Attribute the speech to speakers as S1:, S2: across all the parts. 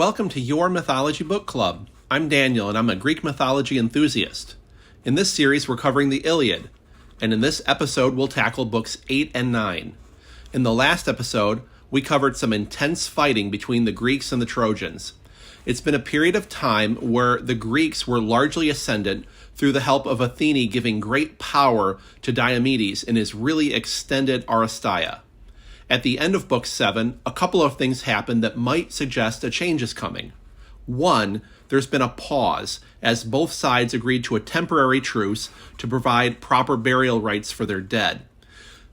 S1: Welcome to your Mythology Book Club. I'm Daniel, and I'm a Greek mythology enthusiast. In this series, we're covering the Iliad, and in this episode, we'll tackle books 8 and 9. In the last episode, we covered some intense fighting between the Greeks and the Trojans. It's been a period of time where the Greeks were largely ascendant through the help of Athene giving great power to Diomedes in his really extended Aristeia. At the end of Book 7, a couple of things happen that might suggest a change is coming. One, there's been a pause, as both sides agreed to a temporary truce to provide proper burial rites for their dead.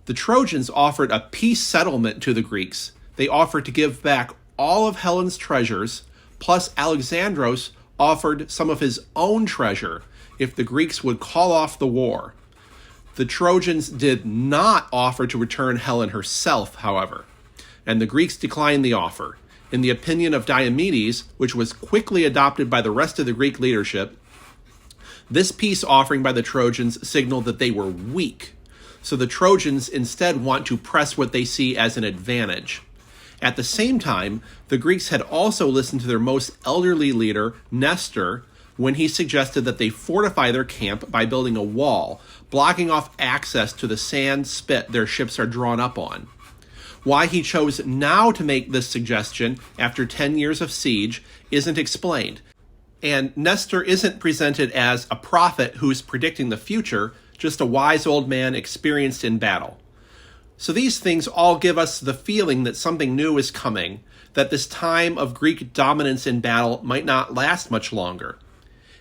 S1: The Trojans offered a peace settlement to the Greeks. They offered to give back all of Helen's treasures, plus Alexandros offered some of his own treasure if the Greeks would call off the war. The Trojans did not offer to return Helen herself, however, and the Greeks declined the offer. In the opinion of Diomedes, which was quickly adopted by the rest of the Greek leadership, this peace offering by the Trojans signaled that they were weak. So the Trojans instead want to press what they see as an advantage. At the same time, the Greeks had also listened to their most elderly leader, Nestor, when he suggested that they fortify their camp by building a wall, blocking off access to the sand spit their ships are drawn up on. Why he chose now to make this suggestion after 10 years of siege isn't explained. And Nestor isn't presented as a prophet who's predicting the future, just a wise old man experienced in battle. So these things all give us the feeling that something new is coming, that this time of Greek dominance in battle might not last much longer.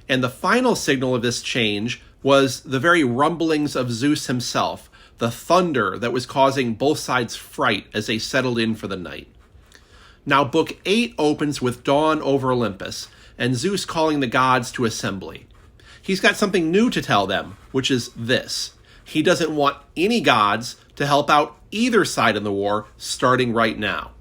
S1: And the final signal of this change was the very rumblings of Zeus himself, the thunder that was causing both sides fright as they settled in for the night. Now, Book 8 opens with dawn over Olympus, and Zeus calling the gods to assembly. He's got something new to tell them, which is this. He doesn't want any gods to help out either side in the war, starting right now.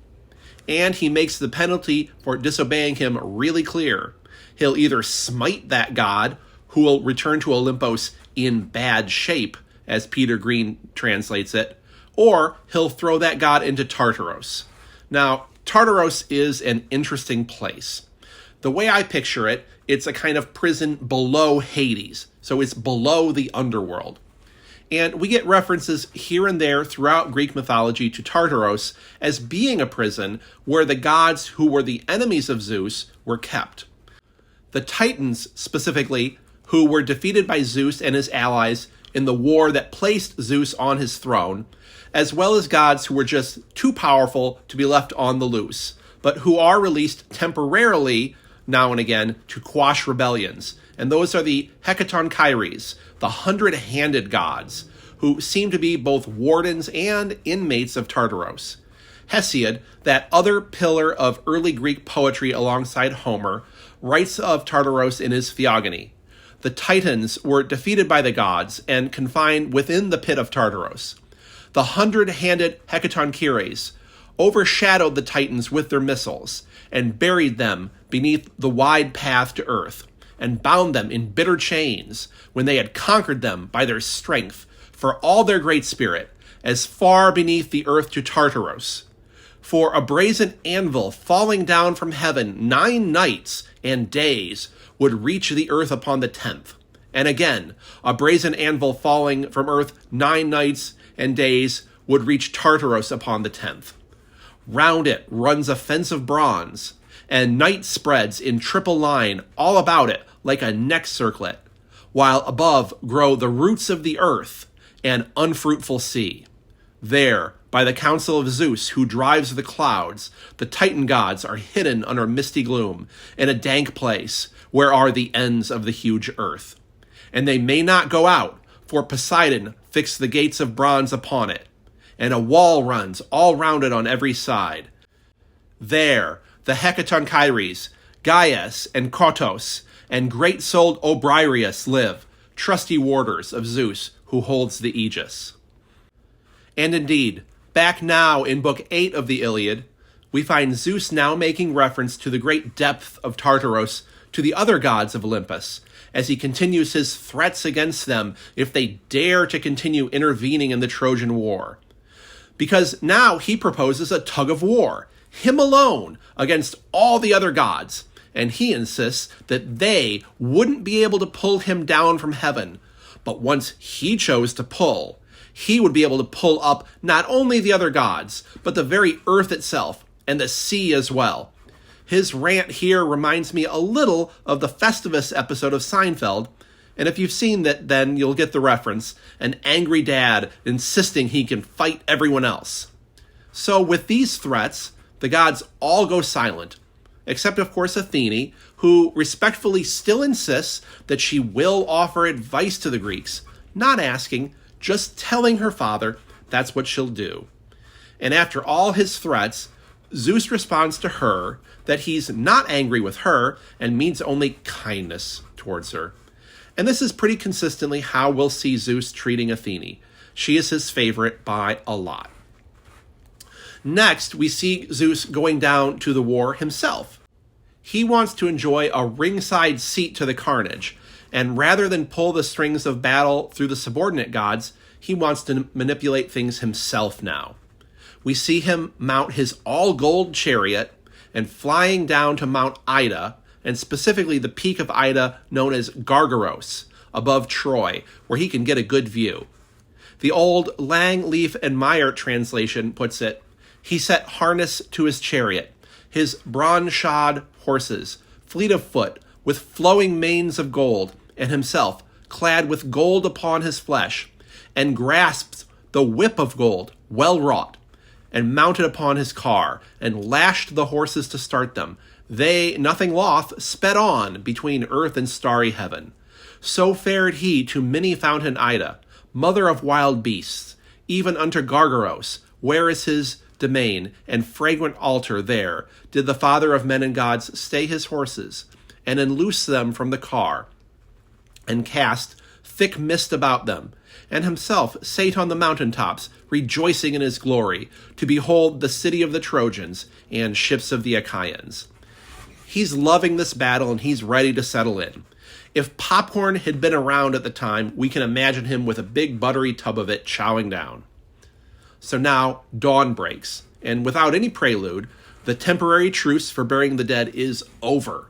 S1: And he makes the penalty for disobeying him really clear. He'll either smite that god, who will return to Olympos in bad shape, as Peter Green translates it, or he'll throw that god into Tartaros. Now, Tartaros is an interesting place. The way I picture it, it's a kind of prison below Hades, so it's below the underworld. And we get references here and there throughout Greek mythology to Tartaros as being a prison where the gods who were the enemies of Zeus were kept. The Titans, specifically, who were defeated by Zeus and his allies in the war that placed Zeus on his throne, as well as gods who were just too powerful to be left on the loose, but who are released temporarily now and again to quash rebellions. And those are the Hecatonchires, the 100-handed gods, who seem to be both wardens and inmates of Tartaros. Hesiod, that other pillar of early Greek poetry alongside Homer, writes of Tartaros in his Theogony. The Titans were defeated by the gods and confined within the pit of Tartaros. The 100-handed Hecatonchires overshadowed the Titans with their missiles and buried them beneath the wide path to earth and bound them in bitter chains when they had conquered them by their strength for all their great spirit as far beneath the earth to Tartaros. For a brazen anvil falling down from heaven 9 nights and days would reach the earth upon the 10th. And again, a brazen anvil falling from earth 9 nights and days would reach Tartaros upon the 10th. Round it runs a fence of bronze, and night spreads in triple line all about it like a neck circlet, while above grow the roots of the earth and unfruitful sea. There, by the counsel of Zeus, who drives the clouds, the Titan gods are hidden under misty gloom in a dank place where are the ends of the huge earth. And they may not go out, for Poseidon fixed the gates of bronze upon it, and a wall runs all round it on every side. There, the Hecatonchires, Gyes and Kotos, and great-souled Obriarius live, trusty warders of Zeus who holds the aegis. And indeed, back now in Book 8 of the Iliad, we find Zeus now making reference to the great depth of Tartaros to the other gods of Olympus, as he continues his threats against them if they dare to continue intervening in the Trojan War. because now he proposes a tug of war, him alone, against all the other gods, and he insists that they wouldn't be able to pull him down from heaven, but once he chose to pull, he would be able to pull up not only the other gods, but the very earth itself, and the sea as well. His rant here reminds me a little of the Festivus episode of Seinfeld, and if you've seen that, then you'll get the reference, an angry dad insisting he can fight everyone else. So with these threats, the gods all go silent, except of course Athene, who respectfully still insists that she will offer advice to the Greeks, not asking, just telling her father that's what she'll do. And after all his threats, Zeus responds to her that he's not angry with her and means only kindness towards her. And this is pretty consistently how we'll see Zeus treating Athene. She is his favorite by a lot. Next, we see Zeus going down to the war himself. He wants to enjoy a ringside seat to the carnage, and rather than pull the strings of battle through the subordinate gods, he wants to manipulate things himself now. We see him mount his all-gold chariot and flying down to Mount Ida, and specifically the peak of Ida known as Gargaros, above Troy, where he can get a good view. The old Lang, Leaf, and Meyer translation puts it, he set harness to his chariot, his bronze-shod horses, fleet of foot, with flowing manes of gold, and himself, clad with gold upon his flesh, and grasped the whip of gold, well wrought, and mounted upon his car, and lashed the horses to start them. They, nothing loth, sped on between earth and starry heaven. So fared he to many-fountained Ida, mother of wild beasts, even unto Gargaros, where is his domain and fragrant altar. There did the father of men and gods stay his horses, and unloose them from the car, and cast thick mist about them, and himself sate on the mountain tops, rejoicing in his glory, to behold the city of the Trojans and ships of the Achaeans. He's loving this battle, and he's ready to settle in. If popcorn had been around at the time, we can imagine him with a big buttery tub of it chowing down. So now dawn breaks, and without any prelude, the temporary truce for burying the dead is over.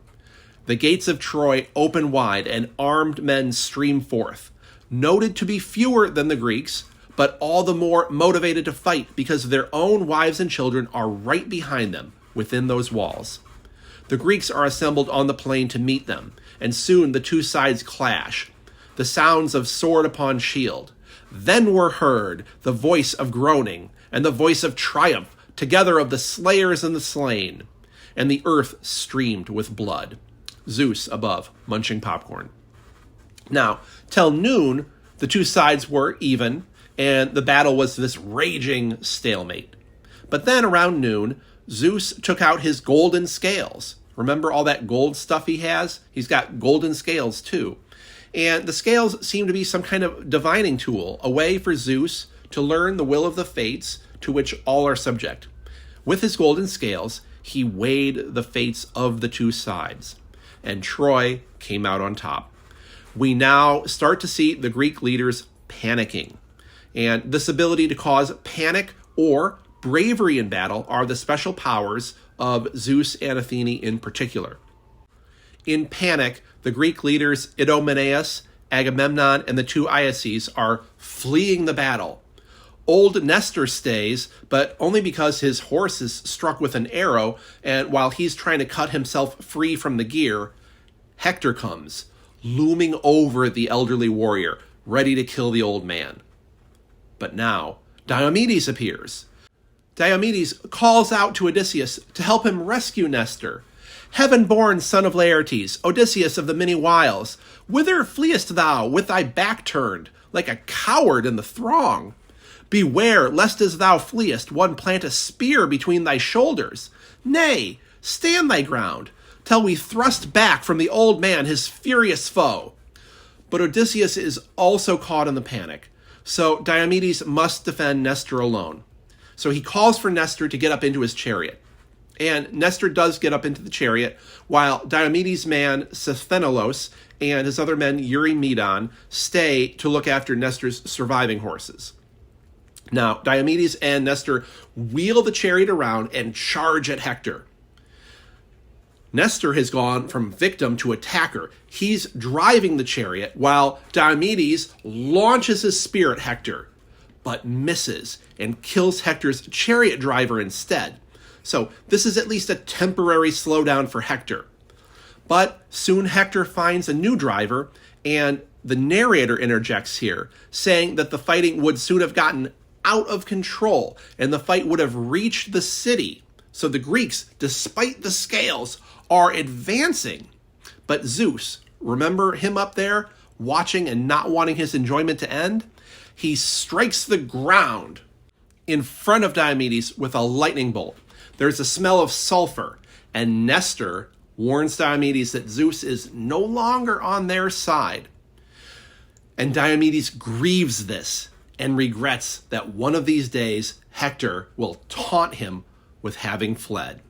S1: The gates of Troy open wide, and armed men stream forth, noted to be fewer than the Greeks, but all the more motivated to fight because their own wives and children are right behind them within those walls. The Greeks are assembled on the plain to meet them, and soon the two sides clash, the sounds of sword upon shield. Then were heard the voice of groaning, and the voice of triumph, together of the slayers and the slain. And the earth streamed with blood. Zeus above, munching popcorn. Now, till noon, the two sides were even, and the battle was this raging stalemate. But then around noon, Zeus took out his golden scales. Remember all that gold stuff he has? He's got golden scales too. And the scales seem to be some kind of divining tool, a way for Zeus to learn the will of the fates to which all are subject. With his golden scales, he weighed the fates of the two sides, and Troy came out on top. We now start to see the Greek leaders panicking. And this ability to cause panic or bravery in battle are the special powers of Zeus and Athene in particular. In panic, the Greek leaders Idomeneus, Agamemnon, and the two Iases are fleeing the battle. Old Nestor stays, but only because his horse is struck with an arrow, and while he's trying to cut himself free from the gear, Hector comes, looming over the elderly warrior, ready to kill the old man. But now, Diomedes appears. Diomedes calls out to Odysseus to help him rescue Nestor. Heaven-born son of Laertes, Odysseus of the many wiles, whither fleest thou with thy back turned, like a coward in the throng? Beware, lest as thou fleest, one plant a spear between thy shoulders. Nay, stand thy ground, till we thrust back from the old man his furious foe. But Odysseus is also caught in the panic, so Diomedes must defend Nestor alone. So he calls for Nestor to get up into his chariot. And Nestor does get up into the chariot, while Diomedes' man Sthenelus and his other men Eurymedon stay to look after Nestor's surviving horses. Now, Diomedes and Nestor wheel the chariot around and charge at Hector. Nestor has gone from victim to attacker. He's driving the chariot while Diomedes launches his spear at Hector, but misses and kills Hector's chariot driver instead. So this is at least a temporary slowdown for Hector. But soon Hector finds a new driver, and the narrator interjects here, saying that the fighting would soon have gotten out of control and the fight would have reached the city. So the Greeks, despite the scales, are advancing. But Zeus, remember him up there, watching and not wanting his enjoyment to end? He strikes the ground in front of Diomedes with a lightning bolt. There's a smell of sulfur, and Nestor warns Diomedes that Zeus is no longer on their side. And Diomedes grieves this and regrets that one of these days Hector will taunt him with having fled.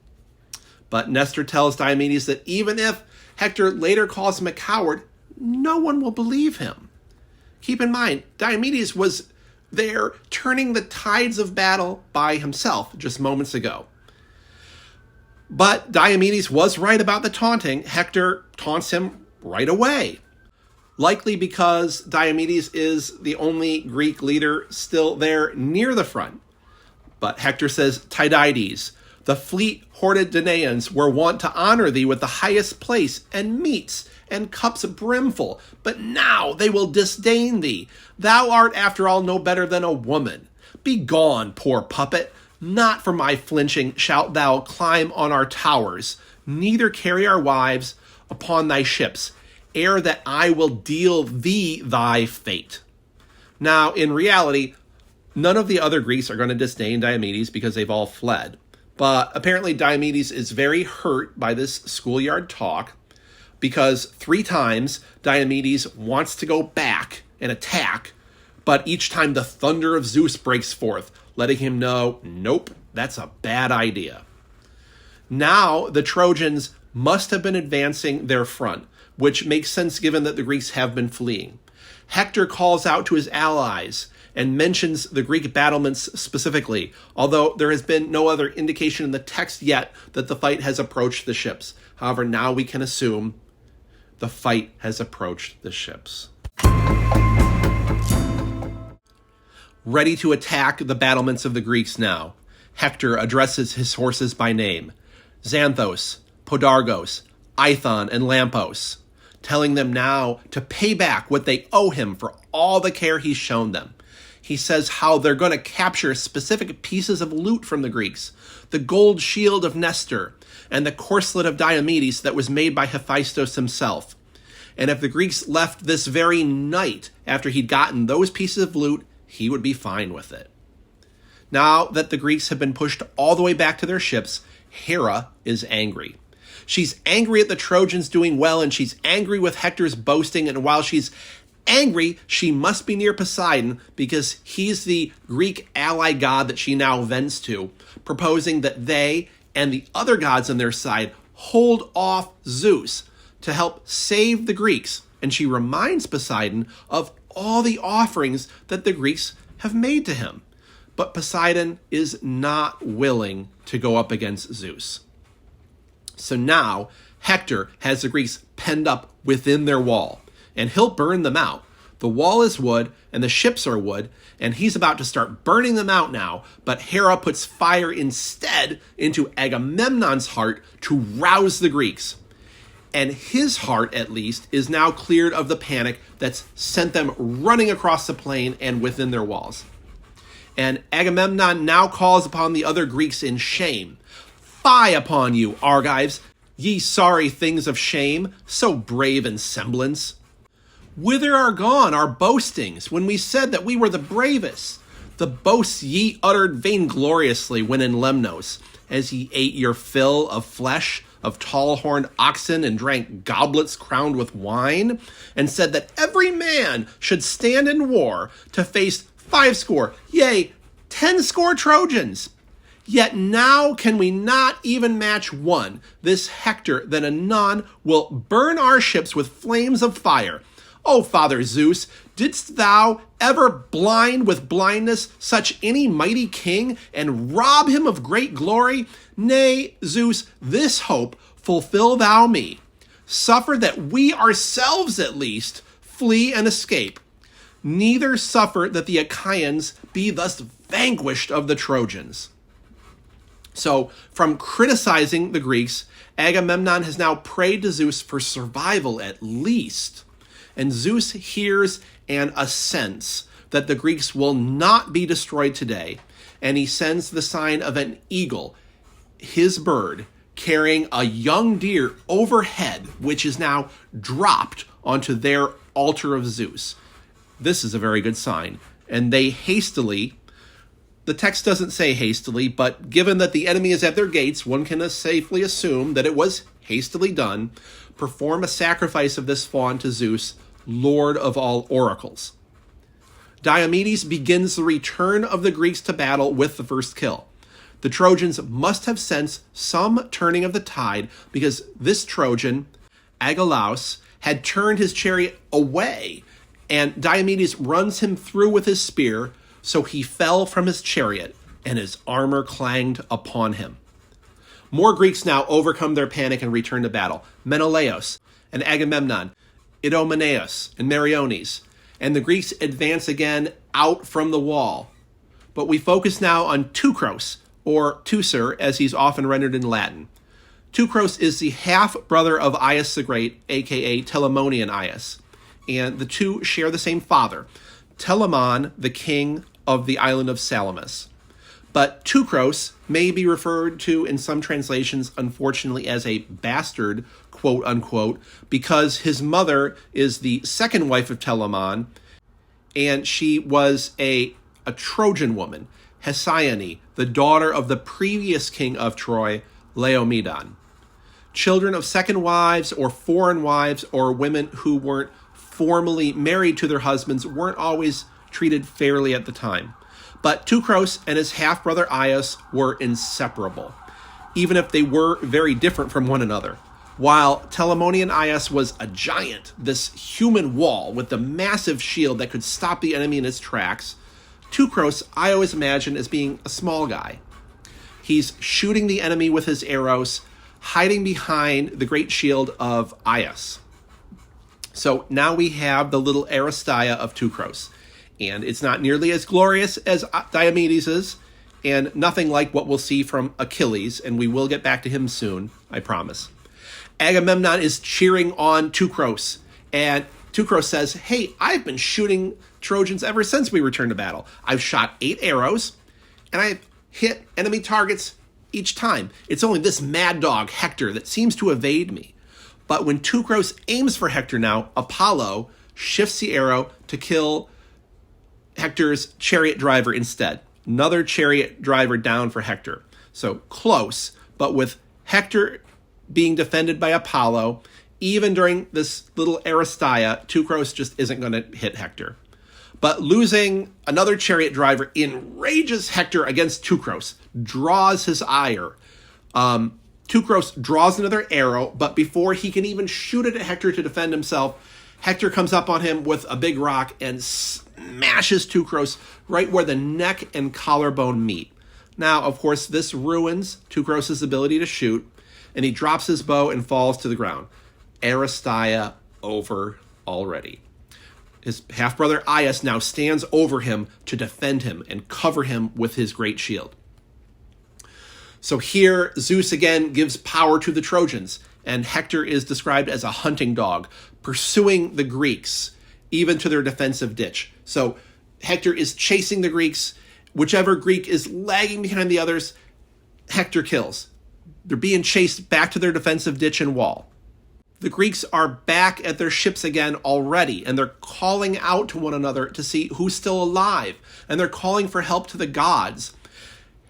S1: But Nestor tells Diomedes that even if Hector later calls him a coward, no one will believe him. Keep in mind, Diomedes was there turning the tides of battle by himself just moments ago. But Diomedes was right about the taunting. Hector taunts him right away. Likely because Diomedes is the only Greek leader still there near the front. But Hector says, Tydides, the fleet-hoarded Danaans were wont to honor thee with the highest place and meats and cups brimful, but now they will disdain thee. Thou art after all no better than a woman. Begone, poor puppet. Not for my flinching shalt thou climb on our towers, neither carry our wives upon thy ships, ere that I will deal thee thy fate. Now, in reality, none of the other Greeks are going to disdain Diomedes because they've all fled. But apparently Diomedes is very hurt by this schoolyard talk because 3 times Diomedes wants to go back and attack, but each time the thunder of Zeus breaks forth, letting him know, nope, that's a bad idea. Now the Trojans must have been advancing their front, which makes sense given that the Greeks have been fleeing. Hector calls out to his allies and mentions the Greek battlements specifically, although there has been no other indication in the text yet that the fight has approached the ships. However, now we can assume the fight has approached the ships. Ready to attack the battlements of the Greeks now, Hector addresses his horses by name, Xanthos, Podargos, Ithon, and Lampos, telling them now to pay back what they owe him for all the care he's shown them. He says how they're going to capture specific pieces of loot from the Greeks, the gold shield of Nestor, and the corselet of Diomedes that was made by Hephaestus himself. And if the Greeks left this very night after he'd gotten those pieces of loot, he would be fine with it. Now that the Greeks have been pushed all the way back to their ships, Hera is angry. She's angry at the Trojans doing well, and she's angry with Hector's boasting, and while she's angry, she must be near Poseidon because he's the Greek ally god that she now vents to, proposing that they and the other gods on their side hold off Zeus to help save the Greeks. And she reminds Poseidon of all the offerings that the Greeks have made to him. But Poseidon is not willing to go up against Zeus. So now Hector has the Greeks penned up within their wall, and he'll burn them out. The wall is wood, and the ships are wood, and he's about to start burning them out now, but Hera puts fire instead into Agamemnon's heart to rouse the Greeks. And his heart, at least, is now cleared of the panic that's sent them running across the plain and within their walls. And Agamemnon now calls upon the other Greeks in shame. Fie upon you, Argives, ye sorry things of shame, so brave in semblance. Whither are gone our boastings when we said that we were the bravest? The boasts ye uttered vaingloriously when in Lemnos, as ye ate your fill of flesh, of tall-horned oxen, and drank goblets crowned with wine, and said that every man should stand in war to face 50, yea, 10 Trojans. Yet now can we not even match one, this Hector that anon will burn our ships with flames of fire. O Father Zeus, didst thou ever blind with blindness such any mighty king, and rob him of great glory? Nay, Zeus, this hope fulfill thou me. Suffer that we ourselves at least flee and escape. Neither suffer that the Achaeans be thus vanquished of the Trojans. So, from criticizing the Greeks, Agamemnon has now prayed to Zeus for survival at least. And Zeus hears and assents that the Greeks will not be destroyed today, and he sends the sign of an eagle, his bird, carrying a young deer overhead, which is now dropped onto their altar of Zeus. This is a very good sign. And they hastily, the text doesn't say hastily, but given that the enemy is at their gates, one can safely assume that it was hastily done, perform a sacrifice of this fawn to Zeus, Lord of all oracles. Diomedes begins the return of the Greeks to battle with the first kill. The Trojans must have sensed some turning of the tide because this Trojan, Agelaus, had turned his chariot away, and Diomedes runs him through with his spear, so he fell from his chariot, and his armor clanged upon him. More Greeks now overcome their panic and return to battle. Menelaus and Agamemnon, Idomeneus and Meriones, and the Greeks advance again out from the wall. But we focus now on Teucros, or Teucer, as he's often rendered in Latin. Teucros is the half-brother of Aias the Great, aka Telamonian Aias, and the two share the same father, Telamon, the king of the island of Salamis. But Teucros may be referred to in some translations, unfortunately, as a bastard, quote unquote, because his mother is the second wife of Telamon, and she was a Trojan woman, Hesione, the daughter of the previous king of Troy, Laomedon. Children of second wives or foreign wives or women who weren't formally married to their husbands weren't always treated fairly at the time. But Teucros and his half-brother Aias were inseparable, even if they were very different from one another. While Telamonian Aias was a giant, this human wall with the massive shield that could stop the enemy in his tracks, Teucros I always imagine as being a small guy. He's shooting the enemy with his arrows, hiding behind the great shield of Aias. So now we have the little Aristeia of Teucros, and it's not nearly as glorious as Diomedes' and nothing like what we'll see from Achilles, and we will get back to him soon, I promise. Agamemnon is cheering on Teucros, and Teucros says, hey, I've been shooting Trojans ever since we returned to battle. I've shot 8 arrows, and I've hit enemy targets each time. It's only this mad dog, Hector, that seems to evade me. But when Teucros aims for Hector now, Apollo shifts the arrow to kill Hector's chariot driver instead. Another chariot driver down for Hector. So close, but with Hector being defended by Apollo, even during this little Aristeia, Teucros just isn't going to hit Hector. But losing another chariot driver enrages Hector against Teucros, draws his ire. Teucros draws another arrow, but before he can even shoot it at Hector to defend himself, Hector comes up on him with a big rock and smashes Teucros right where the neck and collarbone meet. Now, of course, this ruins Teucros' ability to shoot, and he drops his bow and falls to the ground. Aristeia over already. His half-brother Aias now stands over him to defend him and cover him with his great shield. So here, Zeus again gives power to the Trojans, and Hector is described as a hunting dog, pursuing the Greeks, even to their defensive ditch. So Hector is chasing the Greeks. Whichever Greek is lagging behind the others, Hector kills. They're being chased back to their defensive ditch and wall. The Greeks are back at their ships again already, and they're calling out to one another to see who's still alive, and they're calling for help to the gods.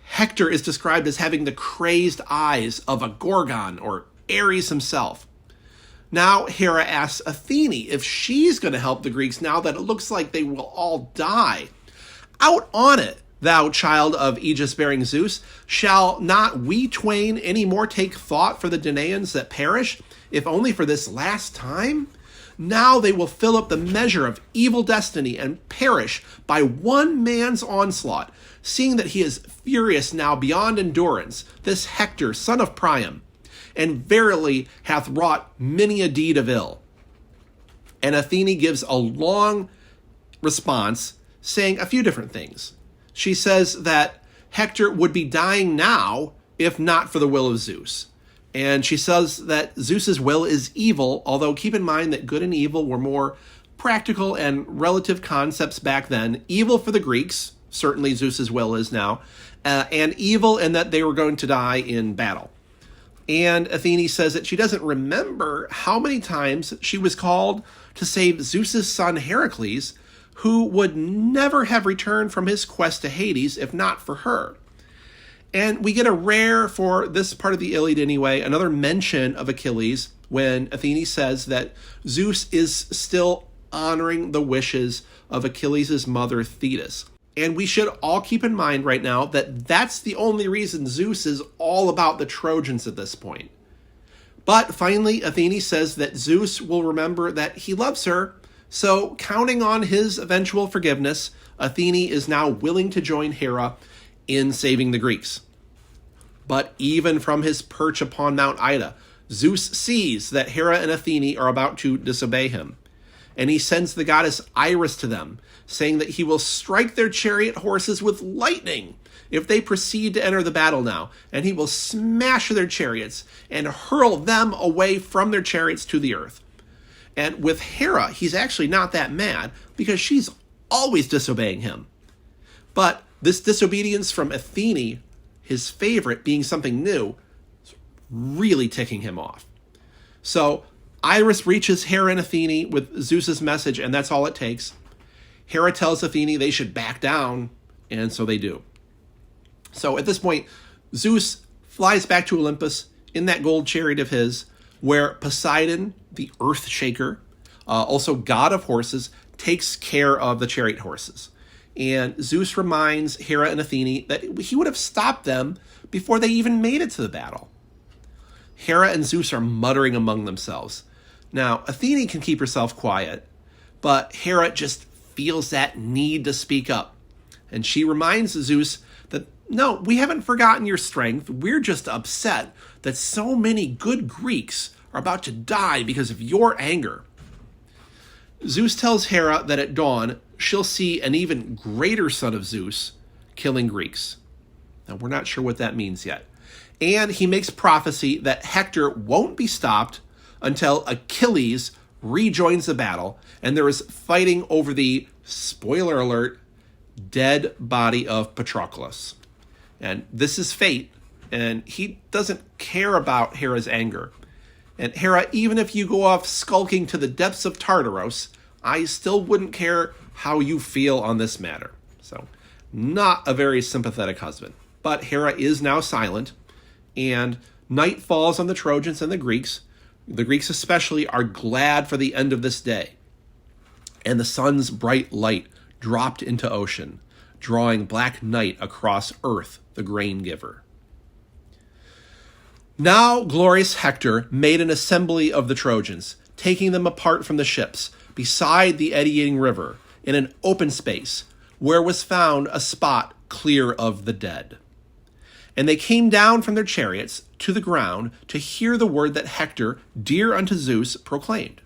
S1: Hector is described as having the crazed eyes of a Gorgon, or Ares himself. Now Hera asks Athene if she's going to help the Greeks now that it looks like they will all die. Out on it, thou child of Aegis-bearing Zeus, shall not we twain any more take thought for the Danaans that perish, if only for this last time? Now they will fill up the measure of evil destiny and perish by one man's onslaught, seeing that he is furious now beyond endurance, this Hector, son of Priam, and verily hath wrought many a deed of ill. And Athene gives a long response, saying a few different things. She says that Hector would be dying now if not for the will of Zeus. And she says that Zeus's will is evil, although keep in mind that good and evil were more practical and relative concepts back then. Evil for the Greeks, certainly Zeus's will is now, and evil in that they were going to die in battle. And Athene says that she doesn't remember how many times she was called to save Zeus's son Heracles, who would never have returned from his quest to Hades if not for her. And we get a rare, for this part of the Iliad anyway, another mention of Achilles when Athene says that Zeus is still honoring the wishes of Achilles' mother Thetis. And we should all keep in mind right now that that's the only reason Zeus is all about the Trojans at this point. But finally, Athene says that Zeus will remember that he loves her, so counting on his eventual forgiveness, Athene is now willing to join Hera in saving the Greeks. But even from his perch upon Mount Ida, Zeus sees that Hera and Athene are about to disobey him. And he sends the goddess Iris to them, saying that he will strike their chariot horses with lightning if they proceed to enter the battle now, and he will smash their chariots and hurl them away from their chariots to the earth. And with Hera, he's actually not that mad, because she's always disobeying him. But this disobedience from Athene, his favorite, being something new, is really ticking him off. So Iris reaches Hera and Athene with Zeus's message, and that's all it takes. Hera tells Athene they should back down, and so they do. So at this point, Zeus flies back to Olympus in that gold chariot of his, where Poseidon, the earth shaker, also god of horses, takes care of the chariot horses. And Zeus reminds Hera and Athene that he would have stopped them before they even made it to the battle. Hera and Zeus are muttering among themselves. Now, Athene can keep herself quiet, but Hera just feels that need to speak up. And she reminds Zeus that, no, we haven't forgotten your strength. We're just upset that so many good Greeks are about to die because of your anger. Zeus tells Hera that at dawn, she'll see an even greater son of Zeus killing Greeks. Now, we're not sure what that means yet. And he makes prophecy that Hector won't be stopped until Achilles rejoins the battle, and there is fighting over the, spoiler alert, dead body of Patroclus. And this is fate, and he doesn't care about Hera's anger. And Hera, even if you go off skulking to the depths of Tartaros, I still wouldn't care how you feel on this matter. So, not a very sympathetic husband. But Hera is now silent, and night falls on the Trojans and the Greeks. The Greeks especially are glad for the end of this day. And the sun's bright light dropped into ocean, drawing black night across earth, the grain giver. Now glorious Hector made an assembly of the Trojans, taking them apart from the ships, beside the eddying river, in an open space, where was found a spot clear of the dead. And they came down from their chariots to the ground to hear the word that Hector, dear unto Zeus, proclaimed.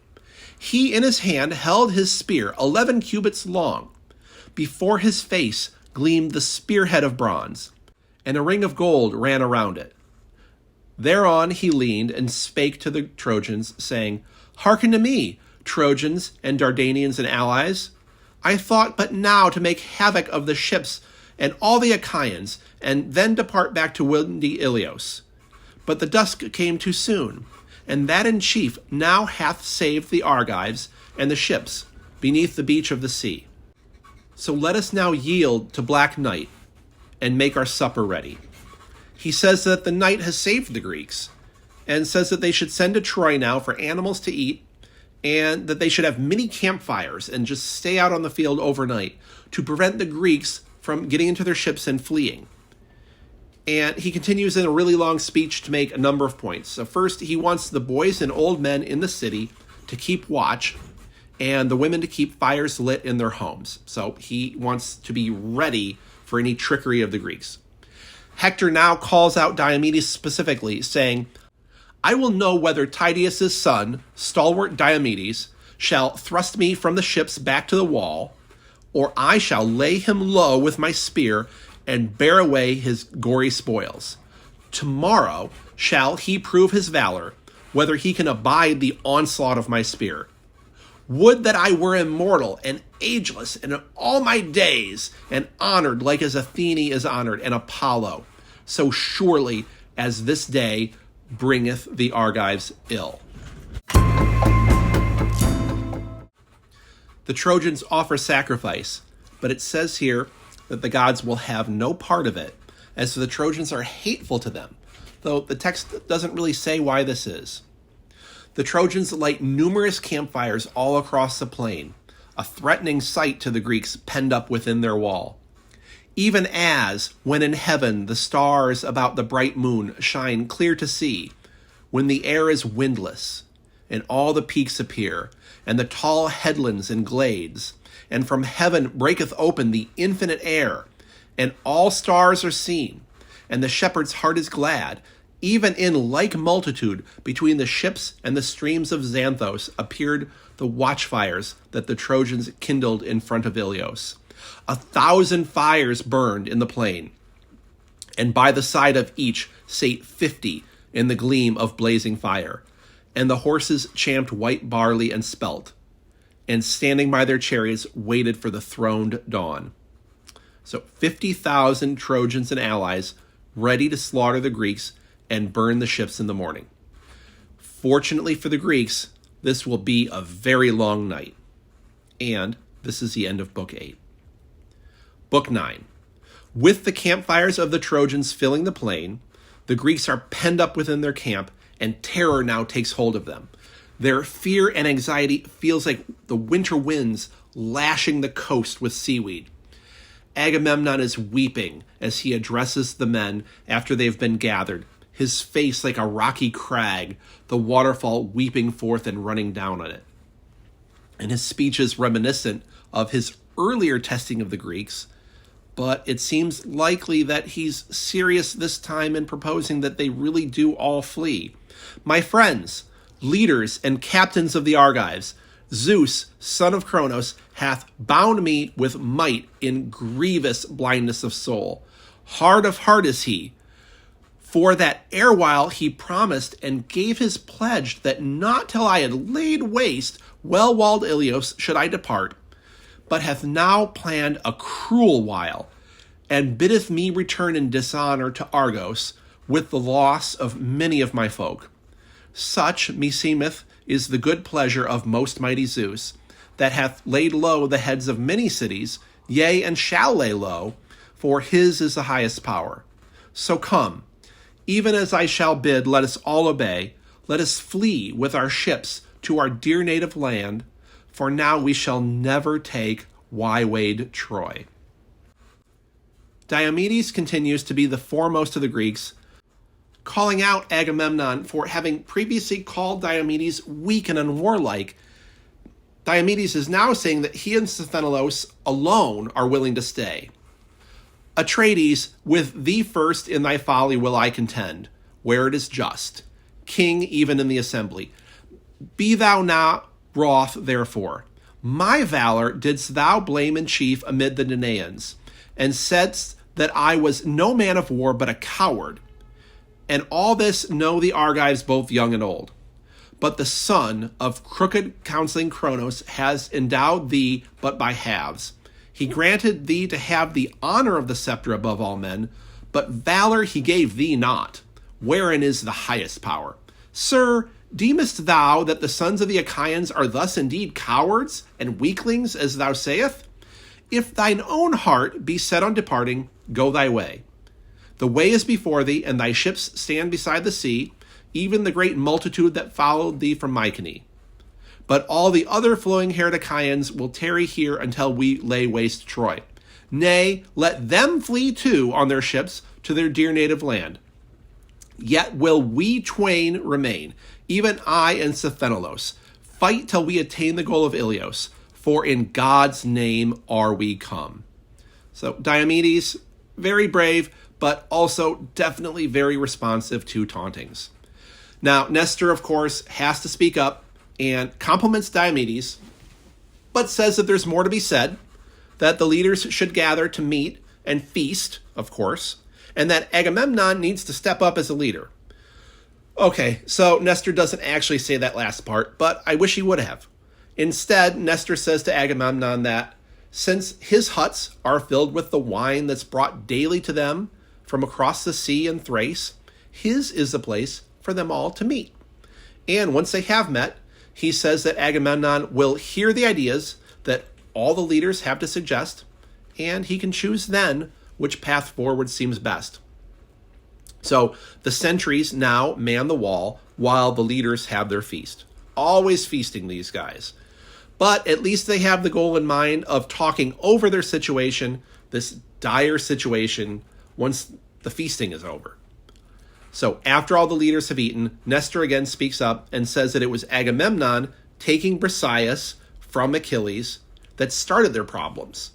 S1: He in his hand held his spear 11 cubits long. Before his face gleamed the spearhead of bronze, and a ring of gold ran around it. Thereon he leaned and spake to the Trojans, saying, Hearken to me, Trojans and Dardanians and allies. I thought but now to make havoc of the ships and all the Achaeans, and then depart back to windy Ilios. But the dusk came too soon, and that in chief now hath saved the Argives and the ships beneath the beach of the sea. So let us now yield to black night, and make our supper ready. He says that the night has saved the Greeks, and says that they should send to Troy now for animals to eat, and that they should have many campfires and just stay out on the field overnight to prevent the Greeks from getting into their ships and fleeing. And he continues in a really long speech to make a number of points. So first, he wants the boys and old men in the city to keep watch, and the women to keep fires lit in their homes. So he wants to be ready for any trickery of the Greeks. Hector now calls out Diomedes specifically, saying, I will know whether Tydeus' son, stalwart Diomedes, shall thrust me from the ships back to the wall, or I shall lay him low with my spear and bear away his gory spoils. Tomorrow shall he prove his valor, whether he can abide the onslaught of my spear. Would that I were immortal and ageless in all my days, and honored like as Athene is honored, and Apollo, so surely as this day bringeth the Argives ill. The Trojans offer sacrifice, but it says here that the gods will have no part of it, as the Trojans are hateful to them, though the text doesn't really say why this is. The Trojans light numerous campfires all across the plain, a threatening sight to the Greeks penned up within their wall. Even as, when in heaven the stars about the bright moon shine clear to see, when the air is windless, and all the peaks appear, and the tall headlands and glades, and from heaven breaketh open the infinite air, and all stars are seen, and the shepherd's heart is glad, even in like multitude between the ships and the streams of Xanthos appeared the watchfires that the Trojans kindled in front of Ilios. 1,000 fires burned in the plain, and by the side of each sate 50 in the gleam of blazing fire. And the horses champed white barley and spelt, and standing by their chariots waited for the throned dawn. So 50,000 Trojans and allies ready to slaughter the Greeks and burn the ships in the morning. Fortunately for the Greeks, this will be a very long night. And this is the end of Book 8. Book 9. With the campfires of the Trojans filling the plain, the Greeks are penned up within their camp, and terror now takes hold of them. Their fear and anxiety feels like the winter winds lashing the coast with seaweed. Agamemnon is weeping as he addresses the men after they've been gathered, his face like a rocky crag, the waterfall weeping forth and running down on it. And his speech is reminiscent of his earlier testing of the Greeks, but it seems likely that he's serious this time in proposing that they really do all flee. My friends, leaders and captains of the Argives, Zeus, son of Cronos, hath bound me with might in grievous blindness of soul. Hard of heart is he, for that erewhile he promised and gave his pledge that not till I had laid waste well-walled Ilios should I depart, but hath now planned a cruel wile, and biddeth me return in dishonor to Argos with the loss of many of my folk. Such, meseemeth, is the good pleasure of most mighty Zeus, that hath laid low the heads of many cities, yea, and shall lay low, for his is the highest power. So come, even as I shall bid, let us all obey, let us flee with our ships to our dear native land, for now we shall never take wide Troy. Diomedes continues to be the foremost of the Greeks, calling out Agamemnon for having previously called Diomedes weak and unwarlike. Diomedes is now saying that he and Sthenelus alone are willing to stay. Atrides, with thee first in thy folly will I contend, where it is just, king even in the assembly. Be thou not wroth therefore. My valor didst thou blame in chief amid the Danaans, and saidst that I was no man of war but a coward. And all this know the Argives both young and old. But the son of crooked counseling Cronos has endowed thee but by halves. He granted thee to have the honor of the scepter above all men, but valor he gave thee not, wherein is the highest power. Sir, deemest thou that the sons of the Achaeans are thus indeed cowards and weaklings, as thou sayest? If thine own heart be set on departing, go thy way. The way is before thee, and thy ships stand beside the sea, even the great multitude that followed thee from Mycenae. But all the other flowing-haired Achaeans will tarry here until we lay waste Troy. Nay, let them flee too on their ships to their dear native land. Yet will we twain remain, even I and Sthenelus, fight till we attain the goal of Ilios, for in God's name are we come. So Diomedes, very brave, but also definitely very responsive to tauntings. Now, Nestor, of course, has to speak up and compliments Diomedes, but says that there's more to be said, that the leaders should gather to meet and feast, of course, and that Agamemnon needs to step up as a leader. Okay, so Nestor doesn't actually say that last part, but I wish he would have. Instead, Nestor says to Agamemnon that since his huts are filled with the wine that's brought daily to them from across the sea in Thrace, his is the place for them all to meet. And once they have met, he says that Agamemnon will hear the ideas that all the leaders have to suggest, and he can choose then which path forward seems best. So the sentries now man the wall while the leaders have their feast. Always feasting, these guys. But at least they have the goal in mind of talking over their situation, this dire situation, once the feasting is over. So after all the leaders have eaten, Nestor again speaks up and says that it was Agamemnon taking Briseis from Achilles that started their problems.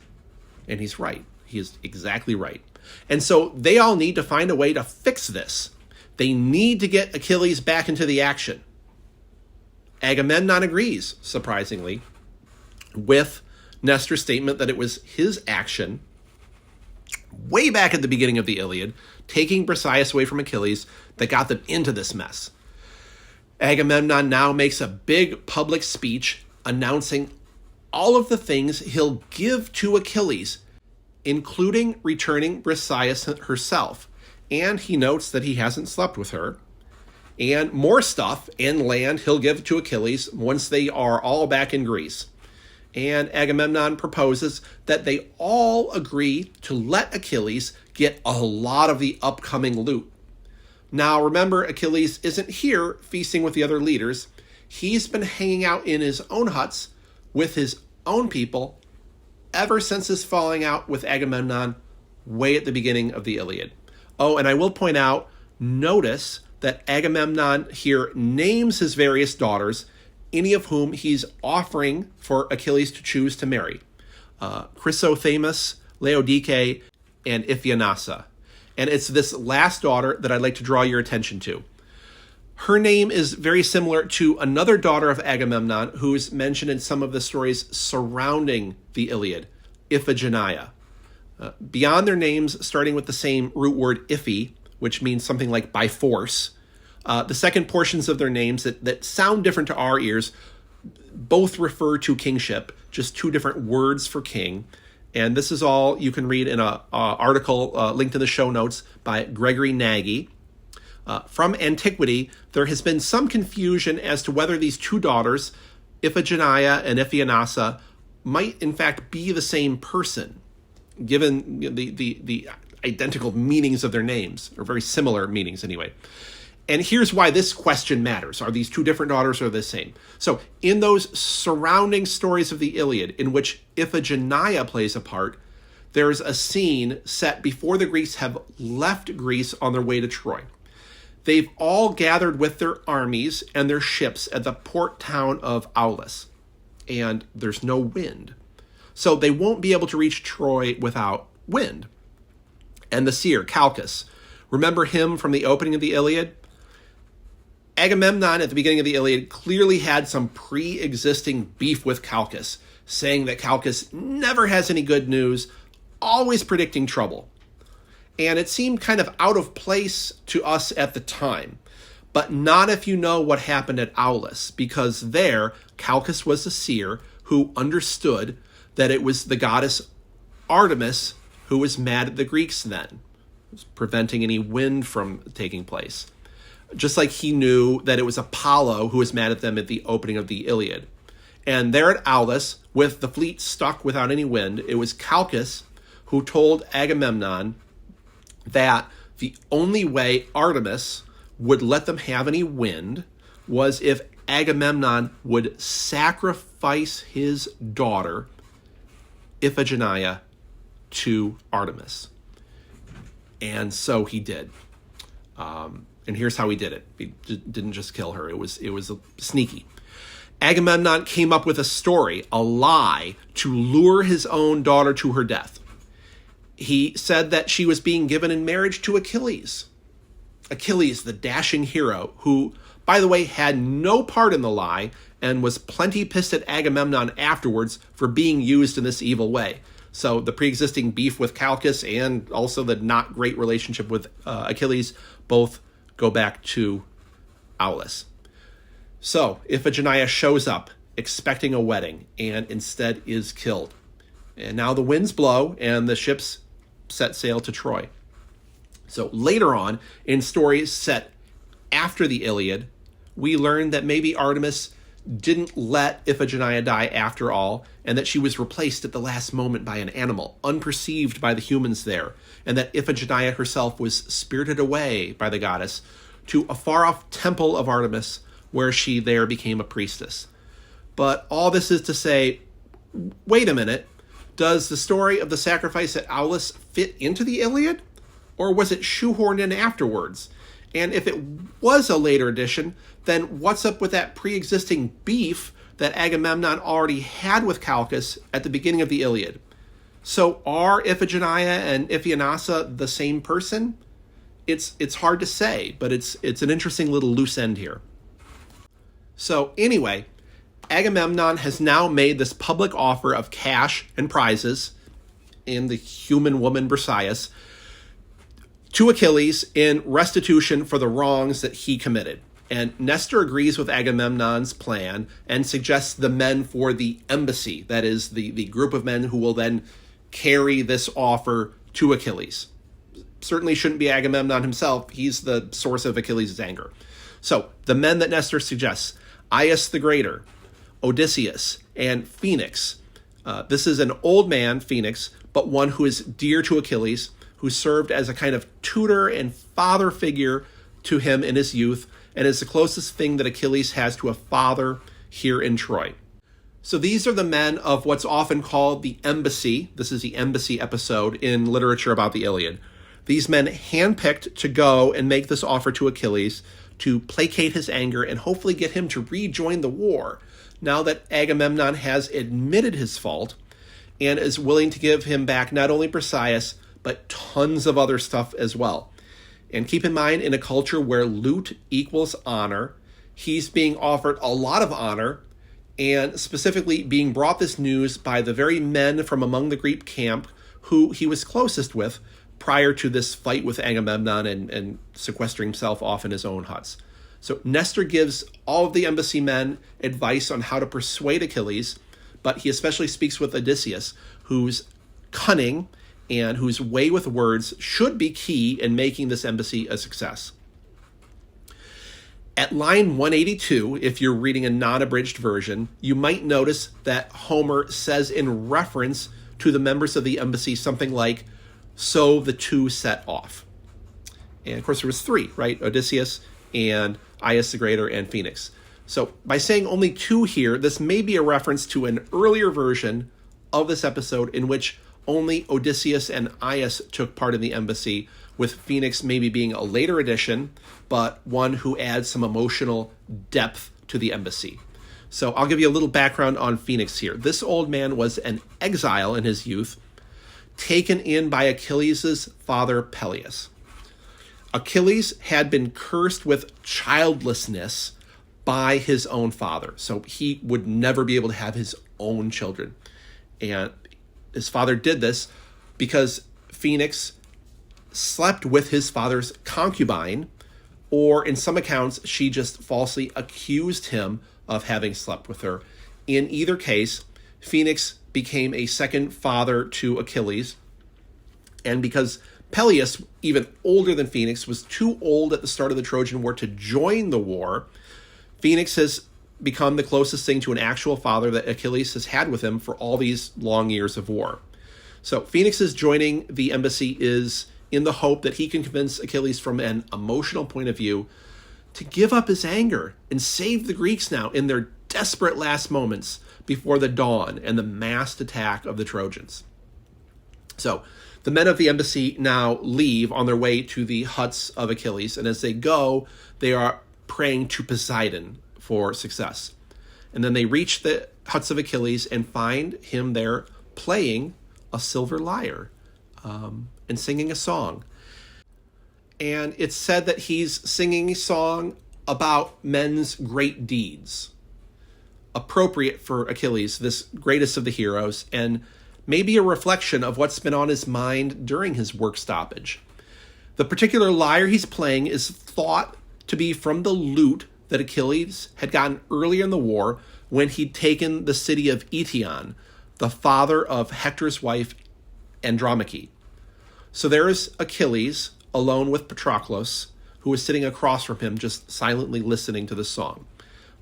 S1: And he's right. He is exactly right. And so they all need to find a way to fix this. They need to get Achilles back into the action. Agamemnon agrees, surprisingly, with Nestor's statement that it was his action way back at the beginning of the Iliad, taking Briseis away from Achilles, that got them into this mess. Agamemnon now makes a big public speech announcing all of the things he'll give to Achilles, including returning Briseis herself. And he notes that he hasn't slept with her. And more stuff and land he'll give to Achilles once they are all back in Greece. And Agamemnon proposes that they all agree to let Achilles get a lot of the upcoming loot. Now, remember, Achilles isn't here feasting with the other leaders. He's been hanging out in his own huts with his own people ever since his falling out with Agamemnon way at the beginning of the Iliad. Oh, and I will point out, notice that Agamemnon here names his various daughters, any of whom he's offering for Achilles to choose to marry. Chrysothemis, Laodice, and Iphianassa. And it's this last daughter that I'd like to draw your attention to. Her name is very similar to another daughter of Agamemnon who's mentioned in some of the stories surrounding the Iliad, Iphigenia. Beyond their names, starting with the same root word Iphi, which means something like by force, the second portions of their names that sound different to our ears both refer to kingship, just two different words for king. And this is all you can read in an article linked in the show notes by Gregory Nagy. From antiquity, there has been some confusion as to whether these two daughters, Iphigenia and Iphianassa, might in fact be the same person, given the identical meanings of their names, or very similar meanings anyway. And here's why this question matters. Are these two different daughters or the same? So in those surrounding stories of the Iliad, in which Iphigenia plays a part, there's a scene set before the Greeks have left Greece on their way to Troy. They've all gathered with their armies and their ships at the port town of Aulis, and there's no wind. So they won't be able to reach Troy without wind. And the seer, Calchas, remember him from the opening of the Iliad? Agamemnon at the beginning of the Iliad clearly had some pre-existing beef with Calchas, saying that Calchas never has any good news, always predicting trouble. And it seemed kind of out of place to us at the time, but not if you know what happened at Aulis, because there, Calchas was a seer who understood that it was the goddess Artemis who was mad at the Greeks then. It was preventing any wind from taking place. Just like he knew that it was Apollo who was mad at them at the opening of the Iliad. And there at Aulis, with the fleet stuck without any wind, it was Calchas who told Agamemnon that the only way Artemis would let them have any wind was if Agamemnon would sacrifice his daughter, Iphigenia, to Artemis. And so he did. And here's how he did it. He didn't just kill her. It was sneaky. Agamemnon came up with a story, a lie, to lure his own daughter to her death. He said that she was being given in marriage to Achilles. Achilles, the dashing hero, who, by the way, had no part in the lie and was plenty pissed at Agamemnon afterwards for being used in this evil way. So the pre-existing beef with Calchas and also the not great relationship with Achilles both go back to Aulus. So Iphigenia shows up expecting a wedding and instead is killed. And now the winds blow and the ships set sail to Troy. So later on, in stories set after the Iliad, we learn that maybe Artemis didn't let Iphigenia die after all, and that she was replaced at the last moment by an animal, unperceived by the humans there, and that Iphigenia herself was spirited away by the goddess to a far-off temple of Artemis, where she there became a priestess. But all this is to say, wait a minute, does the story of the sacrifice at Aulis fit into the Iliad? Or was it shoehorned in afterwards? And if it was a later addition, then what's up with that pre-existing beef that Agamemnon already had with Calchas at the beginning of the Iliad? So are Iphigenia and Iphianassa the same person? It's hard to say, but it's an interesting little loose end here. So anyway, Agamemnon has now made this public offer of cash and prizes in the human woman Briseis to Achilles in restitution for the wrongs that he committed. And Nestor agrees with Agamemnon's plan and suggests the men for the embassy, that is, the group of men who will then carry this offer to Achilles. Certainly shouldn't be Agamemnon himself. He's the source of Achilles' anger. So the men that Nestor suggests: Aias the Greater, Odysseus, and Phoenix. This is an old man, Phoenix, but one who is dear to Achilles, who served as a kind of tutor and father figure to him in his youth, and is the closest thing that Achilles has to a father here in Troy. So these are the men of what's often called the embassy. This is the embassy episode in literature about the Iliad. These men handpicked to go and make this offer to Achilles to placate his anger and hopefully get him to rejoin the war, now that Agamemnon has admitted his fault and is willing to give him back not only Briseis, but tons of other stuff as well. And keep in mind, in a culture where loot equals honor, he's being offered a lot of honor, and specifically being brought this news by the very men from among the Greek camp who he was closest with prior to this fight with Agamemnon and sequestering himself off in his own huts. So Nestor gives all of the embassy men advice on how to persuade Achilles, but he especially speaks with Odysseus, who's cunning and whose way with words should be key in making this embassy a success. At line 182, if you're reading a non-abridged version, you might notice that Homer says in reference to the members of the embassy something like, "So the two set off." And of course there was three, right? Odysseus and Aias the Greater and Phoenix. So by saying only two here, this may be a reference to an earlier version of this episode in which only Odysseus and Aias took part in the embassy, with Phoenix maybe being a later addition, but one who adds some emotional depth to the embassy. So I'll give you a little background on Phoenix here. This old man was an exile in his youth, taken in by Achilles' father Peleus. Achilles had been cursed with childlessness by his own father, so he would never be able to have his own children. And his father did this because Phoenix slept with his father's concubine, or in some accounts, she just falsely accused him of having slept with her. In either case, Phoenix became a second father to Achilles, and because Peleus, even older than Phoenix, was too old at the start of the Trojan War to join the war, Phoenix has become the closest thing to an actual father that Achilles has had with him for all these long years of war. So Phoenix's joining the embassy is in the hope that he can convince Achilles from an emotional point of view to give up his anger and save the Greeks now in their desperate last moments before the dawn and the massed attack of the Trojans. So the men of the embassy now leave on their way to the huts of Achilles, and as they go, they are praying to Poseidon for success. And then they reach the huts of Achilles and find him there playing a silver lyre and singing a song. And it's said that he's singing a song about men's great deeds, appropriate for Achilles, this greatest of the heroes, and maybe a reflection of what's been on his mind during his work stoppage. The particular lyre he's playing is thought to be from the lute that Achilles had gotten earlier in the war when he'd taken the city of Eetion, the father of Hector's wife Andromache. So there is Achilles alone with Patroclus, who was sitting across from him just silently listening to the song.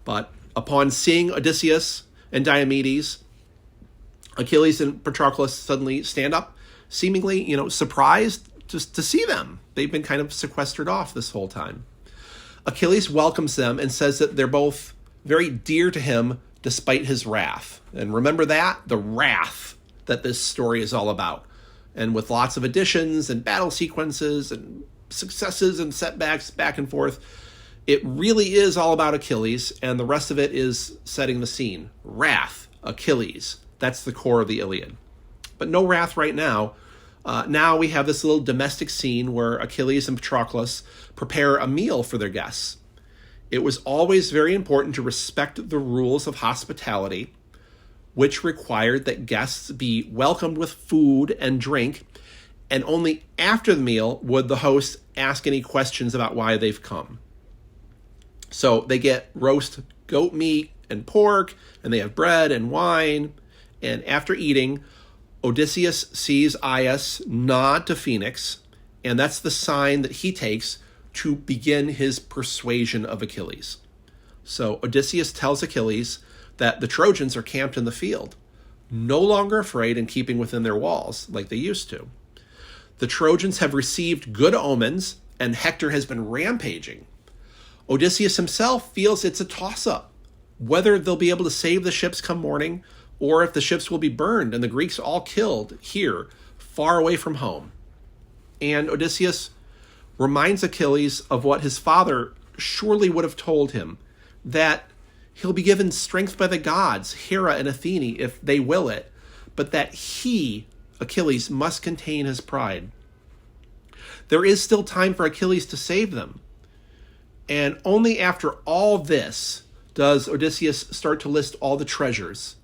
S1: But upon seeing Odysseus and Diomedes, Achilles and Patroclus suddenly stand up, seemingly, surprised just to see them. They've been kind of sequestered off this whole time. Achilles welcomes them and says that they're both very dear to him despite his wrath. And remember that? The wrath that this story is all about. And with lots of additions and battle sequences and successes and setbacks back and forth, it really is all about Achilles, and the rest of it is setting the scene. Wrath, Achilles. That's the core of the Iliad. But no wrath right now. Now we have this little domestic scene where Achilles and Patroclus prepare a meal for their guests. It was always very important to respect the rules of hospitality, which required that guests be welcomed with food and drink, and only after the meal would the host ask any questions about why they've come. So they get roast goat meat and pork, and they have bread and wine, and after eating, Odysseus sees Aias nod to Phoenix, and that's the sign that he takes to begin his persuasion of Achilles. So Odysseus tells Achilles that the Trojans are camped in the field, no longer afraid and keeping within their walls like they used to. The Trojans have received good omens, and Hector has been rampaging. Odysseus himself feels it's a toss-up, whether they'll be able to save the ships come morning, or if the ships will be burned and the Greeks all killed here, far away from home. And Odysseus reminds Achilles of what his father surely would have told him, that he'll be given strength by the gods, Hera and Athene, if they will it, but that he, Achilles, must contain his pride. There is still time for Achilles to save them. And only after all this does Odysseus start to list all the treasures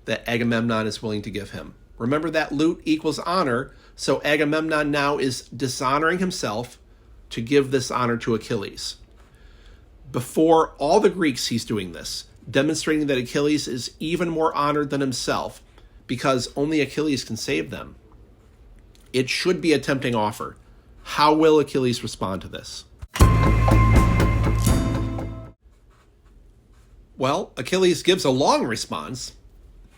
S1: that Agamemnon is willing to give him. Remember that loot equals honor, so Agamemnon now is dishonoring himself to give this honor to Achilles. Before all the Greeks, he's doing this, demonstrating that Achilles is even more honored than himself because only Achilles can save them. It should be a tempting offer. How will Achilles respond to this? Well, Achilles gives a long response,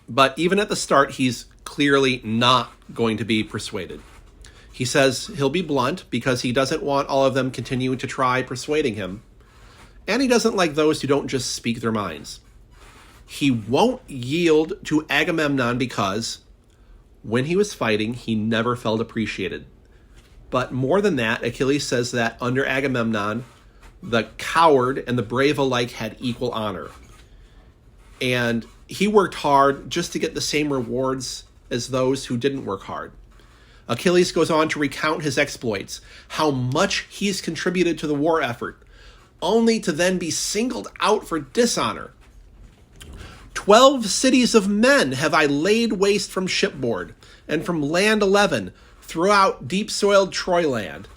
S1: but even at the start, he's clearly not going to be persuaded. He says he'll be blunt because he doesn't want all of them continuing to try persuading him, and he doesn't like those who don't just speak their minds. He won't yield to Agamemnon because when he was fighting, he never felt appreciated. But more than that, Achilles says that under Agamemnon, the coward and the brave alike had equal honor. And he worked hard just to get the same rewards as those who didn't work hard. Achilles goes on to recount his exploits, how much he's contributed to the war effort, only to then be singled out for dishonor. 12 cities of men have I laid waste from shipboard, and from land 11, throughout deep-soiled Troy land.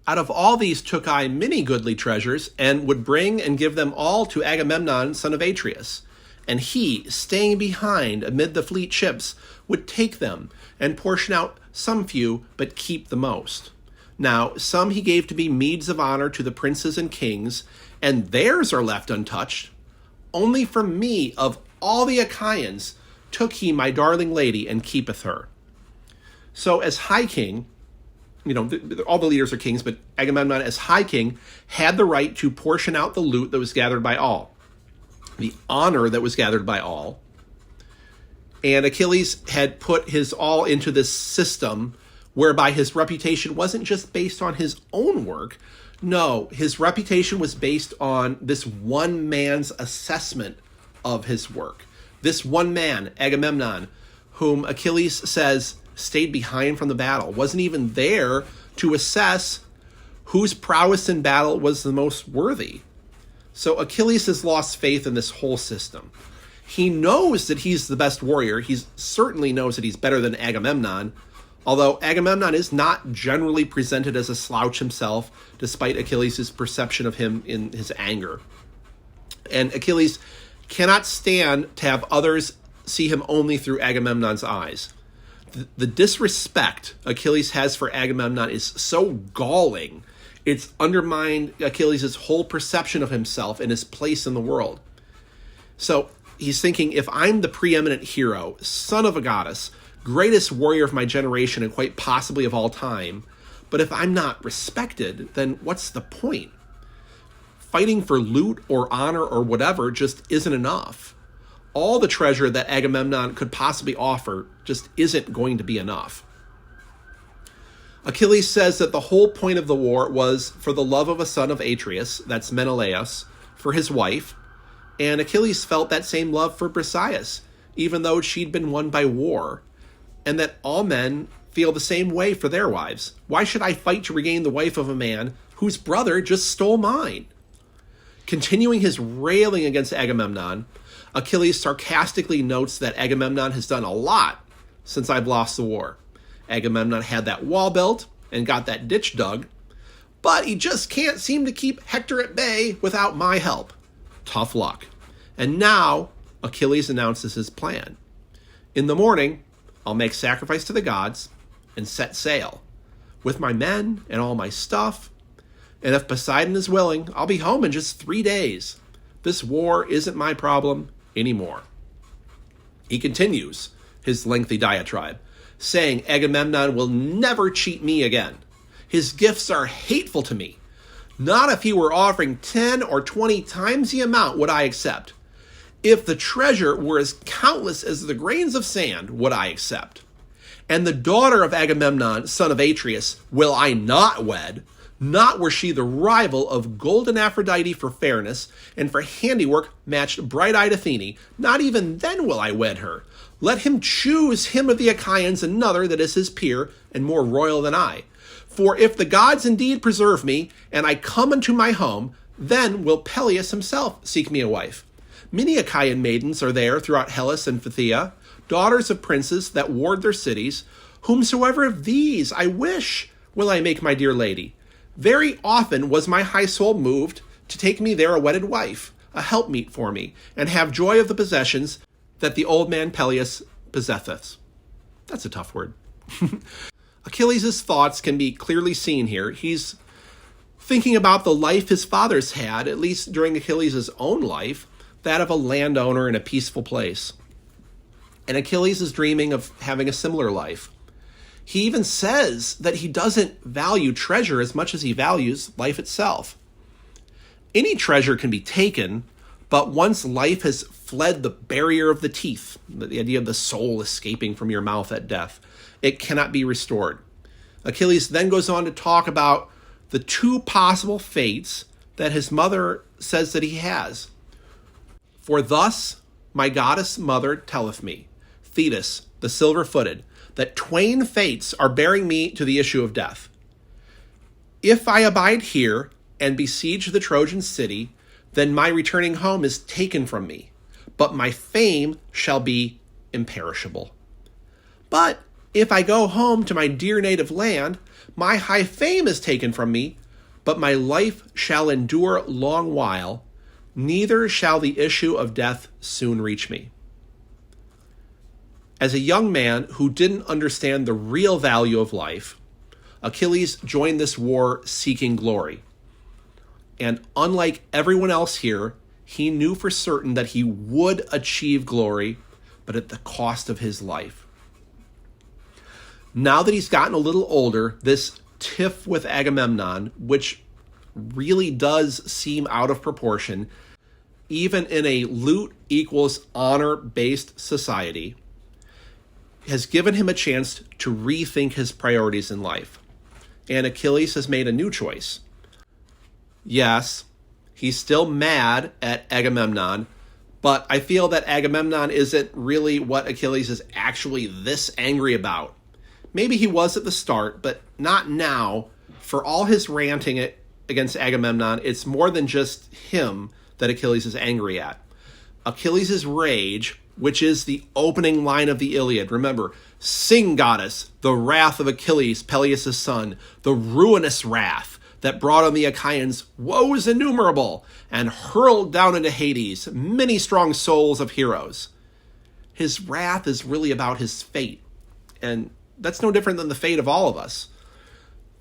S1: Out of all these took I many goodly treasures, and would bring and give them all to Agamemnon, son of Atreus. And he, staying behind amid the fleet ships, would take them, and portion out some few, but keep the most. Now, some he gave to be meeds of honor to the princes and kings, and theirs are left untouched. Only from me, of all the Achaeans, took he my darling lady, and keepeth her. So as High King, all the leaders are kings, but Agamemnon as High King had the right to portion out the loot that was gathered by all, the honor that was gathered by all. And Achilles had put his all into this system whereby his reputation wasn't just based on his own work. No, his reputation was based on this one man's assessment of his work. This one man, Agamemnon, whom Achilles says stayed behind from the battle, wasn't even there to assess whose prowess in battle was the most worthy. So Achilles has lost faith in this whole system. He knows that he's the best warrior. He certainly knows that he's better than Agamemnon, although Agamemnon is not generally presented as a slouch himself, despite Achilles' perception of him in his anger. And Achilles cannot stand to have others see him only through Agamemnon's eyes. The disrespect Achilles has for Agamemnon is so galling, it's undermined Achilles' whole perception of himself and his place in the world. So he's thinking, if I'm the preeminent hero, son of a goddess, greatest warrior of my generation and quite possibly of all time, but if I'm not respected, then what's the point? Fighting for loot or honor or whatever just isn't enough. All the treasure that Agamemnon could possibly offer just isn't going to be enough. Achilles says that the whole point of the war was for the love of a son of Atreus, that's Menelaus, for his wife, and Achilles felt that same love for Briseis, even though she'd been won by war, and that all men feel the same way for their wives. Why should I fight to regain the wife of a man whose brother just stole mine? Continuing his railing against Agamemnon, Achilles sarcastically notes that Agamemnon has done a lot since I've lost the war. Agamemnon had that wall built and got that ditch dug, but he just can't seem to keep Hector at bay without my help. Tough luck. And now Achilles announces his plan. In the morning, I'll make sacrifice to the gods and set sail with my men and all my stuff. And if Poseidon is willing, I'll be home in just 3 days. This war isn't my problem anymore. He continues his lengthy diatribe, saying Agamemnon will never cheat me again. His gifts are hateful to me. Not if he were offering 10 or 20 times the amount would I accept. If the treasure were as countless as the grains of sand would I accept. And the daughter of Agamemnon, son of Atreus, will I not wed. Not were she the rival of golden Aphrodite for fairness, and for handiwork matched bright-eyed Athene. Not even then will I wed her. Let him choose him of the Achaeans another that is his peer, and more royal than I. For if the gods indeed preserve me, and I come unto my home, then will Peleus himself seek me a wife. Many Achaean maidens are there throughout Hellas and Phthia, daughters of princes that ward their cities. Whomsoever of these I wish will I make my dear lady. Very often was my high soul moved to take me there a wedded wife, a helpmeet for me, and have joy of the possessions that the old man Peleus possesseth. That's a tough word. Achilles' thoughts can be clearly seen here. He's thinking about the life his fathers had, at least during Achilles' own life, that of a landowner in a peaceful place. And Achilles is dreaming of having a similar life. He even says that he doesn't value treasure as much as he values life itself. Any treasure can be taken, but once life has fled the barrier of the teeth, the idea of the soul escaping from your mouth at death, it cannot be restored. Achilles then goes on to talk about the two possible fates that his mother says that he has. For thus my goddess mother telleth me, Thetis, the silver-footed, that twain fates are bearing me to the issue of death. If I abide here and besiege the Trojan city, then my returning home is taken from me, but my fame shall be imperishable. But if I go home to my dear native land, my high fame is taken from me, but my life shall endure long while, neither shall the issue of death soon reach me. As a young man who didn't understand the real value of life, Achilles joined this war seeking glory. And unlike everyone else here, he knew for certain that he would achieve glory, but at the cost of his life. Now that he's gotten a little older, this tiff with Agamemnon, which really does seem out of proportion, even in a loot equals honor-based society, has given him a chance to rethink his priorities in life. And Achilles has made a new choice. Yes, he's still mad at Agamemnon, But I feel that Agamemnon isn't really what Achilles is actually this angry about. Maybe he was at the start, but not now. For all his ranting against Agamemnon, it's more than just him that Achilles is angry at. Achilles' rage, which is the opening line of the Iliad. Remember, sing, goddess, the wrath of Achilles, Peleus' son, the ruinous wrath that brought on the Achaeans woes innumerable and hurled down into Hades many strong souls of heroes. His wrath is really about his fate, and that's no different than the fate of all of us.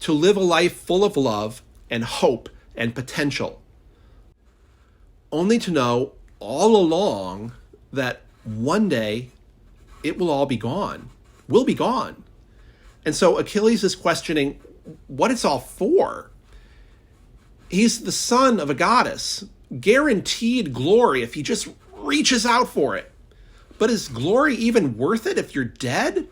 S1: To live a life full of love and hope and potential, only to know all along that one day it will all be gone, will be gone. And so Achilles is questioning what it's all for. He's the son of a goddess, guaranteed glory if he just reaches out for it. But is glory even worth it if you're dead?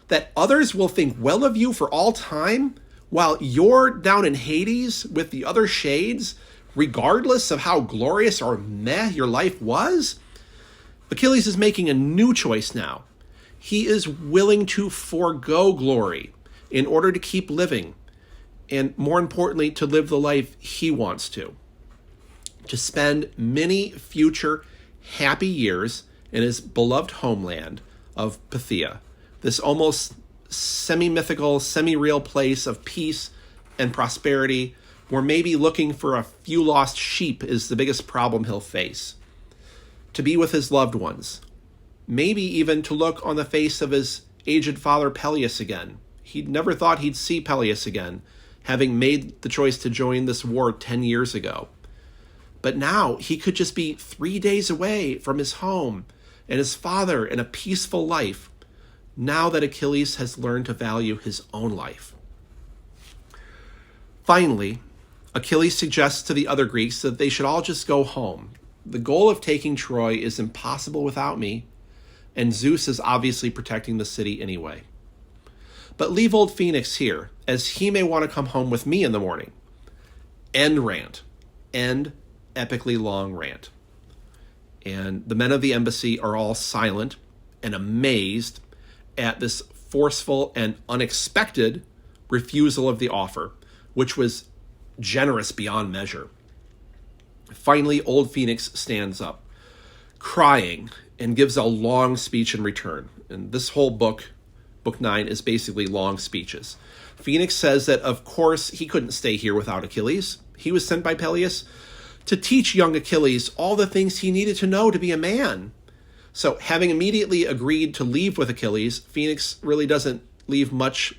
S1: That others will think well of you for all time while you're down in Hades with the other shades, regardless of how glorious or meh your life was? Achilles is making a new choice now. He is willing to forego glory in order to keep living, and more importantly, to live the life he wants to spend many future happy years in his beloved homeland of Phthia, this almost semi-mythical, semi-real place of peace and prosperity, where maybe looking for a few lost sheep is the biggest problem he'll face. To be with his loved ones, maybe even to look on the face of his aged father Peleus again. He'd never thought he'd see Peleus again, having made the choice to join this war 10 years ago. But now he could just be 3 days away from his home and his father and a peaceful life, now that Achilles has learned to value his own life. Finally, Achilles suggests to the other Greeks that they should all just go home. The goal of taking Troy is impossible without me, and Zeus is obviously protecting the city anyway. But leave old Phoenix here, as he may want to come home with me in the morning. End rant. End epically long rant. And the men of the embassy are all silent and amazed at this forceful and unexpected refusal of the offer, which was generous beyond measure. Finally, old Phoenix stands up, crying, and gives a long speech in return. And this whole book, Book 9, is basically long speeches. Phoenix says that, of course, he couldn't stay here without Achilles. He was sent by Peleus to teach young Achilles all the things he needed to know to be a man. So, having immediately agreed to leave with Achilles, Phoenix really doesn't leave much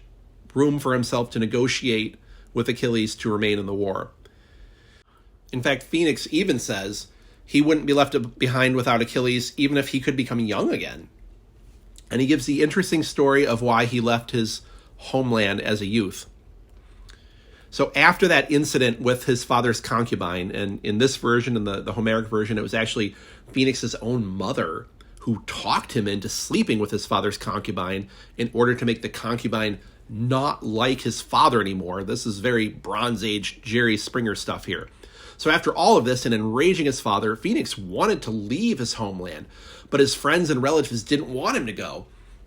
S1: room for himself to negotiate with Achilles to remain in the war. In fact, Phoenix even says he wouldn't be left behind without Achilles, even if he could become young again. And he gives the interesting story of why he left his homeland as a youth. So after that incident with his father's concubine, and in this version, in the Homeric version, it was actually Phoenix's own mother who talked him into sleeping with his father's concubine in order to make the concubine not like his father anymore. This is very Bronze Age Jerry Springer stuff here. So after all of this and enraging his father, Phoenix wanted to leave his homeland, but his friends and relatives didn't want him to go.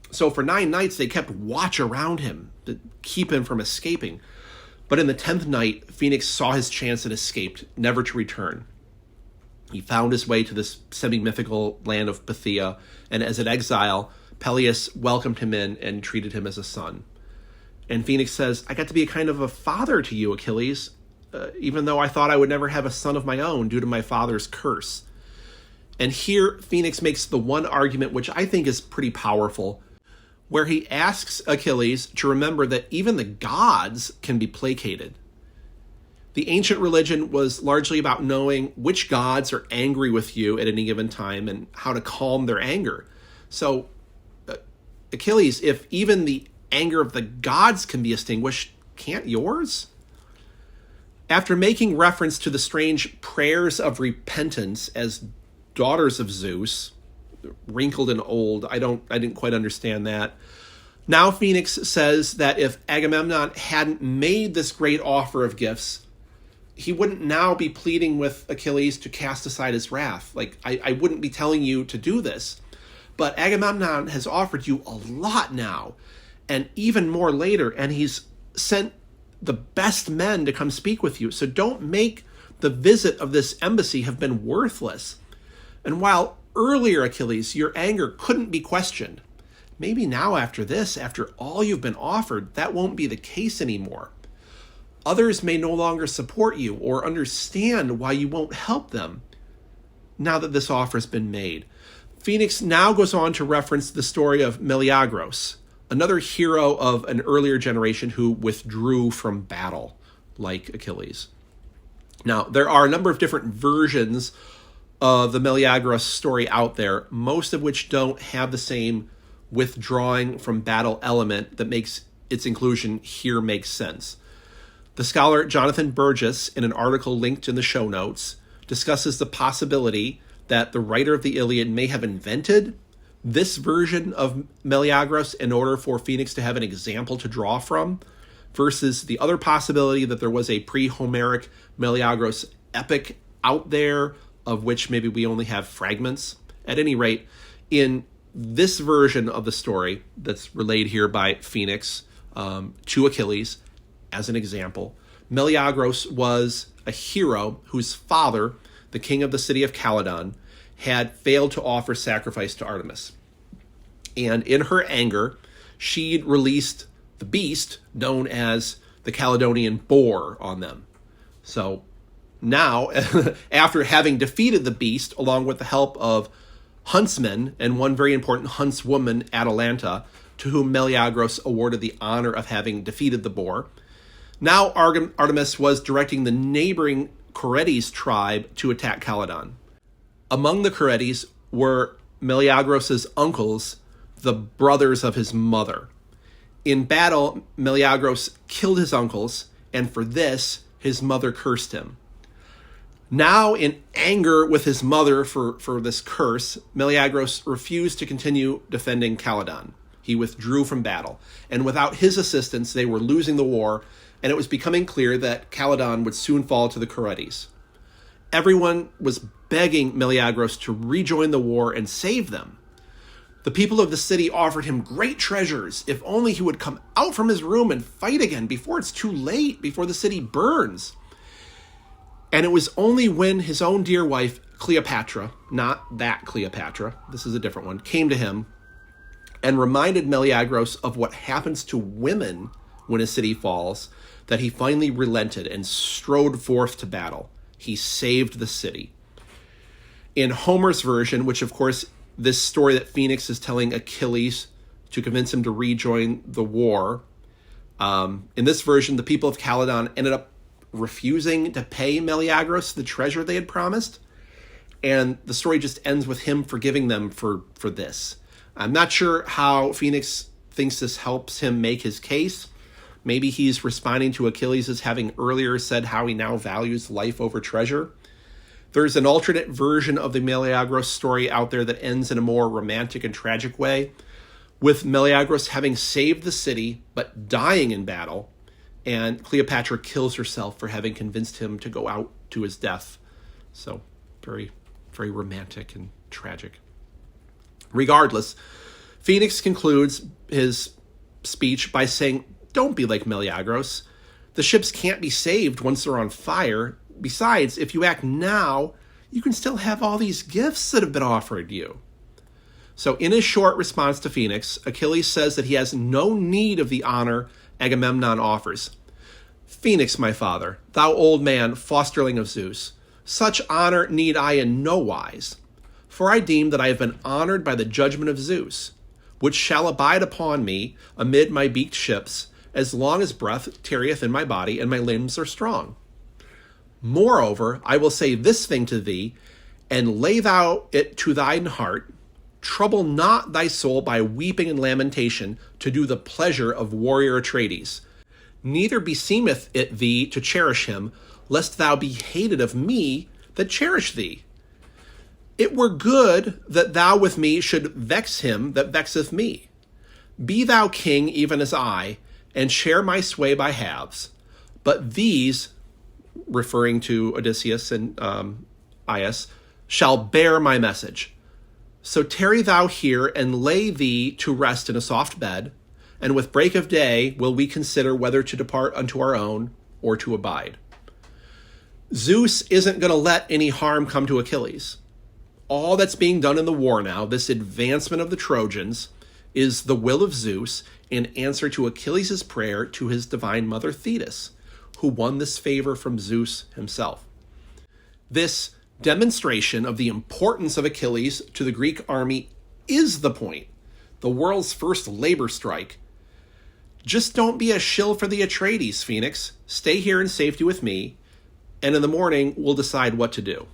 S1: So for 9 nights, they kept watch around him to keep him from escaping. But in the 10th night, Phoenix saw his chance and escaped, never to return. He found his way to this semi-mythical land of Phthia, and as an exile, Peleus welcomed him in and treated him as a son. And Phoenix says, I got to be a kind of a father to you, Achilles, even though I thought I would never have a son of my own due to my father's curse. And here, Phoenix makes the one argument which I think is pretty powerful, where he asks Achilles to remember that even the gods can be placated. The ancient religion was largely about knowing which gods are angry with you at any given time and how to calm their anger. So, Achilles, if even the anger of the gods can be extinguished, can't yours? After making reference to the strange prayers of repentance as daughters of Zeus, wrinkled and old, I didn't quite understand that. Now Phoenix says that if Agamemnon hadn't made this great offer of gifts, he wouldn't now be pleading with Achilles to cast aside his wrath. Like, I wouldn't be telling you to do this. But Agamemnon has offered you a lot now, and even more later, and he's sent the best men to come speak with you. So don't make the visit of this embassy have been worthless. And while earlier, Achilles, your anger couldn't be questioned, maybe now after this, after all you've been offered, that won't be the case anymore. Others may no longer support you or understand why you won't help them now that this offer has been made. Phoenix now goes on to reference the story of Meleagros, another hero of an earlier generation who withdrew from battle, like Achilles. Now, there are a number of different versions of the Meleagros story out there, most of which don't have the same withdrawing from battle element that makes its inclusion here make sense. The scholar Jonathan Burgess, in an article linked in the show notes, discusses the possibility that the writer of the Iliad may have invented this version of Meleagros in order for Phoenix to have an example to draw from, versus the other possibility that there was a pre-Homeric Meleagros epic out there of which maybe we only have fragments. At any rate, in this version of the story that's relayed here by Phoenix to Achilles, as an example, Meleagros was a hero whose father, the king of the city of Caledon, had failed to offer sacrifice to Artemis. And in her anger, she'd released the beast known as the Caledonian boar on them. So now, after having defeated the beast, along with the help of huntsmen and one very important huntswoman, Atalanta, to whom Meleagros awarded the honor of having defeated the boar, now Artemis was directing the neighboring Curetes tribe to attack Caledon. Among the Curetes were Meleagros' uncles, the brothers of his mother. In battle, Meleagros killed his uncles, and for this, his mother cursed him. Now, in anger with his mother for this curse, Meleagros refused to continue defending Caledon. He withdrew from battle, and without his assistance, they were losing the war, and it was becoming clear that Caledon would soon fall to the Curetes. Everyone was begging Meleagros to rejoin the war and save them. The people of the city offered him great treasures if only he would come out from his room and fight again before it's too late, before the city burns. And it was only when his own dear wife, Cleopatra, not that Cleopatra, this is a different one, came to him and reminded Meleagros of what happens to women when a city falls, that he finally relented and strode forth to battle. He saved the city. In Homer's version, which of course this story that Phoenix is telling Achilles to convince him to rejoin the war, in this version, the people of Caledon ended up refusing to pay Meleagros the treasure they had promised, and the story just ends with him forgiving them for this. I'm not sure how Phoenix thinks this helps him make his case. Maybe he's responding to Achilles as having earlier said how he now values life over treasure. There's an alternate version of the Meleagros story out there that ends in a more romantic and tragic way, with Meleagros having saved the city but dying in battle, and Cleopatra kills herself for having convinced him to go out to his death. So very, very romantic and tragic. Regardless, Phoenix concludes his speech by saying, "Don't be like Meleagros. The ships can't be saved once they're on fire. Besides, if you act now, you can still have all these gifts that have been offered you." So in his short response to Phoenix, Achilles says that he has no need of the honor Agamemnon offers. "Phoenix, my father, thou old man, fosterling of Zeus, such honor need I in no wise. For I deem that I have been honored by the judgment of Zeus, which shall abide upon me amid my beaked ships, as long as breath tarrieth in my body and my limbs are strong. Moreover, I will say this thing to thee, and lay thou it to thine heart, trouble not thy soul by weeping and lamentation to do the pleasure of warrior Atrides. Neither beseemeth it thee to cherish him, lest thou be hated of me that cherish thee. It were good that thou with me should vex him that vexeth me. Be thou king even as I, and share my sway by halves. But these," referring to Odysseus and Aias, shall bear my message. So tarry thou here and lay thee to rest in a soft bed, and with break of day will we consider whether to depart unto our own or to abide. Zeus isn't going to let any harm come to Achilles. All that's being done in the war now, this advancement of the Trojans, is the will of Zeus in answer to Achilles' prayer to his divine mother Thetis, who won this favor from Zeus himself. This demonstration of the importance of Achilles to the Greek army is the point, the world's first labor strike. Just don't be a shill for the Atreides, Phoenix. Stay here in safety with me, and in the morning we'll decide what to do.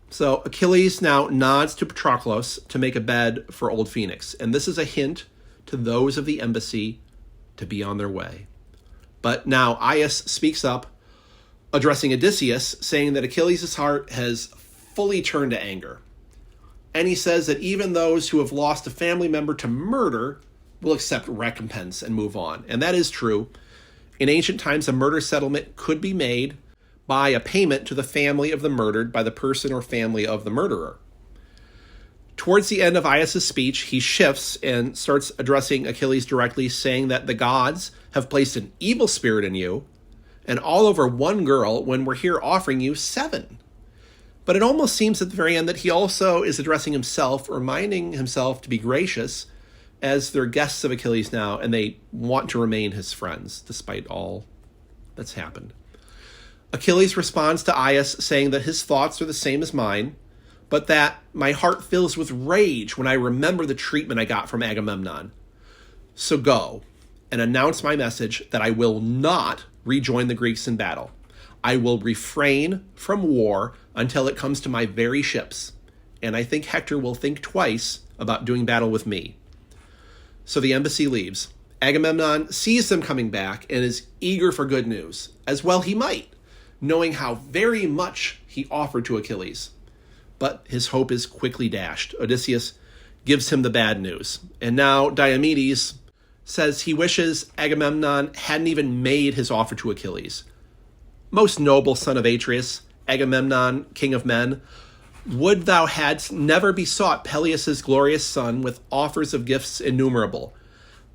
S1: So Achilles now nods to Patroclus to make a bed for old Phoenix, and this is a hint to those of the embassy to be on their way. But now Aias speaks up, addressing Odysseus, saying that Achilles' heart has fully turned to anger. And he says that even those who have lost a family member to murder will accept recompense and move on. And that is true. In ancient times, a murder settlement could be made by a payment to the family of the murdered by the person or family of the murderer. Towards the end of Aias' speech, he shifts and starts addressing Achilles directly, saying that the gods have placed an evil spirit in you, and all over one girl when we're here offering you 7. But it almost seems at the very end that he also is addressing himself, reminding himself to be gracious, as they're guests of Achilles now, and they want to remain his friends, despite all that's happened. Achilles responds to Aias, saying that his thoughts are the same as mine, but that my heart fills with rage when I remember the treatment I got from Agamemnon. So go and announce my message that I will not rejoin the Greeks in battle. I will refrain from war until it comes to my very ships, and I think Hector will think twice about doing battle with me. So the embassy leaves. Agamemnon sees them coming back and is eager for good news, as well he might, knowing how very much he offered to Achilles. But his hope is quickly dashed. Odysseus gives him the bad news. And now Diomedes says he wishes Agamemnon hadn't even made his offer to Achilles. Most noble son of Atreus, Agamemnon, king of men, would thou hadst never besought Peleus' glorious son with offers of gifts innumerable.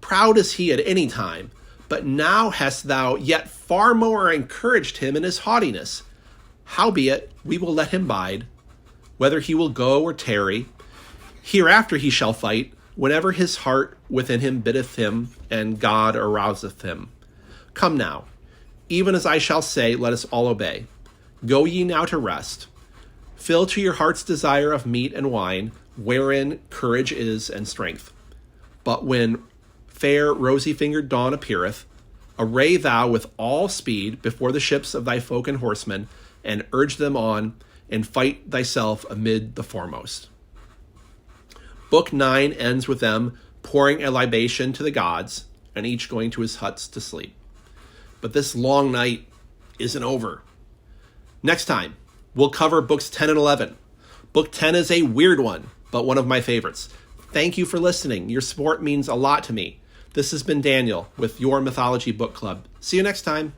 S1: Proud as he at any time, but now hast thou yet far more encouraged him in his haughtiness. Howbeit, we will let him bide, whether he will go or tarry. Hereafter he shall fight, whenever his heart within him biddeth him, and God arouseth him. Come now, even as I shall say, let us all obey. Go ye now to rest. Fill to your heart's desire of meat and wine, wherein courage is and strength. But when fair rosy-fingered dawn appeareth, array thou with all speed before the ships of thy folk and horsemen, and urge them on, and fight thyself amid the foremost. Book 9 ends with them pouring a libation to the gods, and each going to his huts to sleep. But this long night isn't over. Next time, we'll cover books 10 and 11. Book 10 is a weird one, but one of my favorites. Thank you for listening. Your support means a lot to me. This has been Daniel with your Mythology Book Club. See you next time.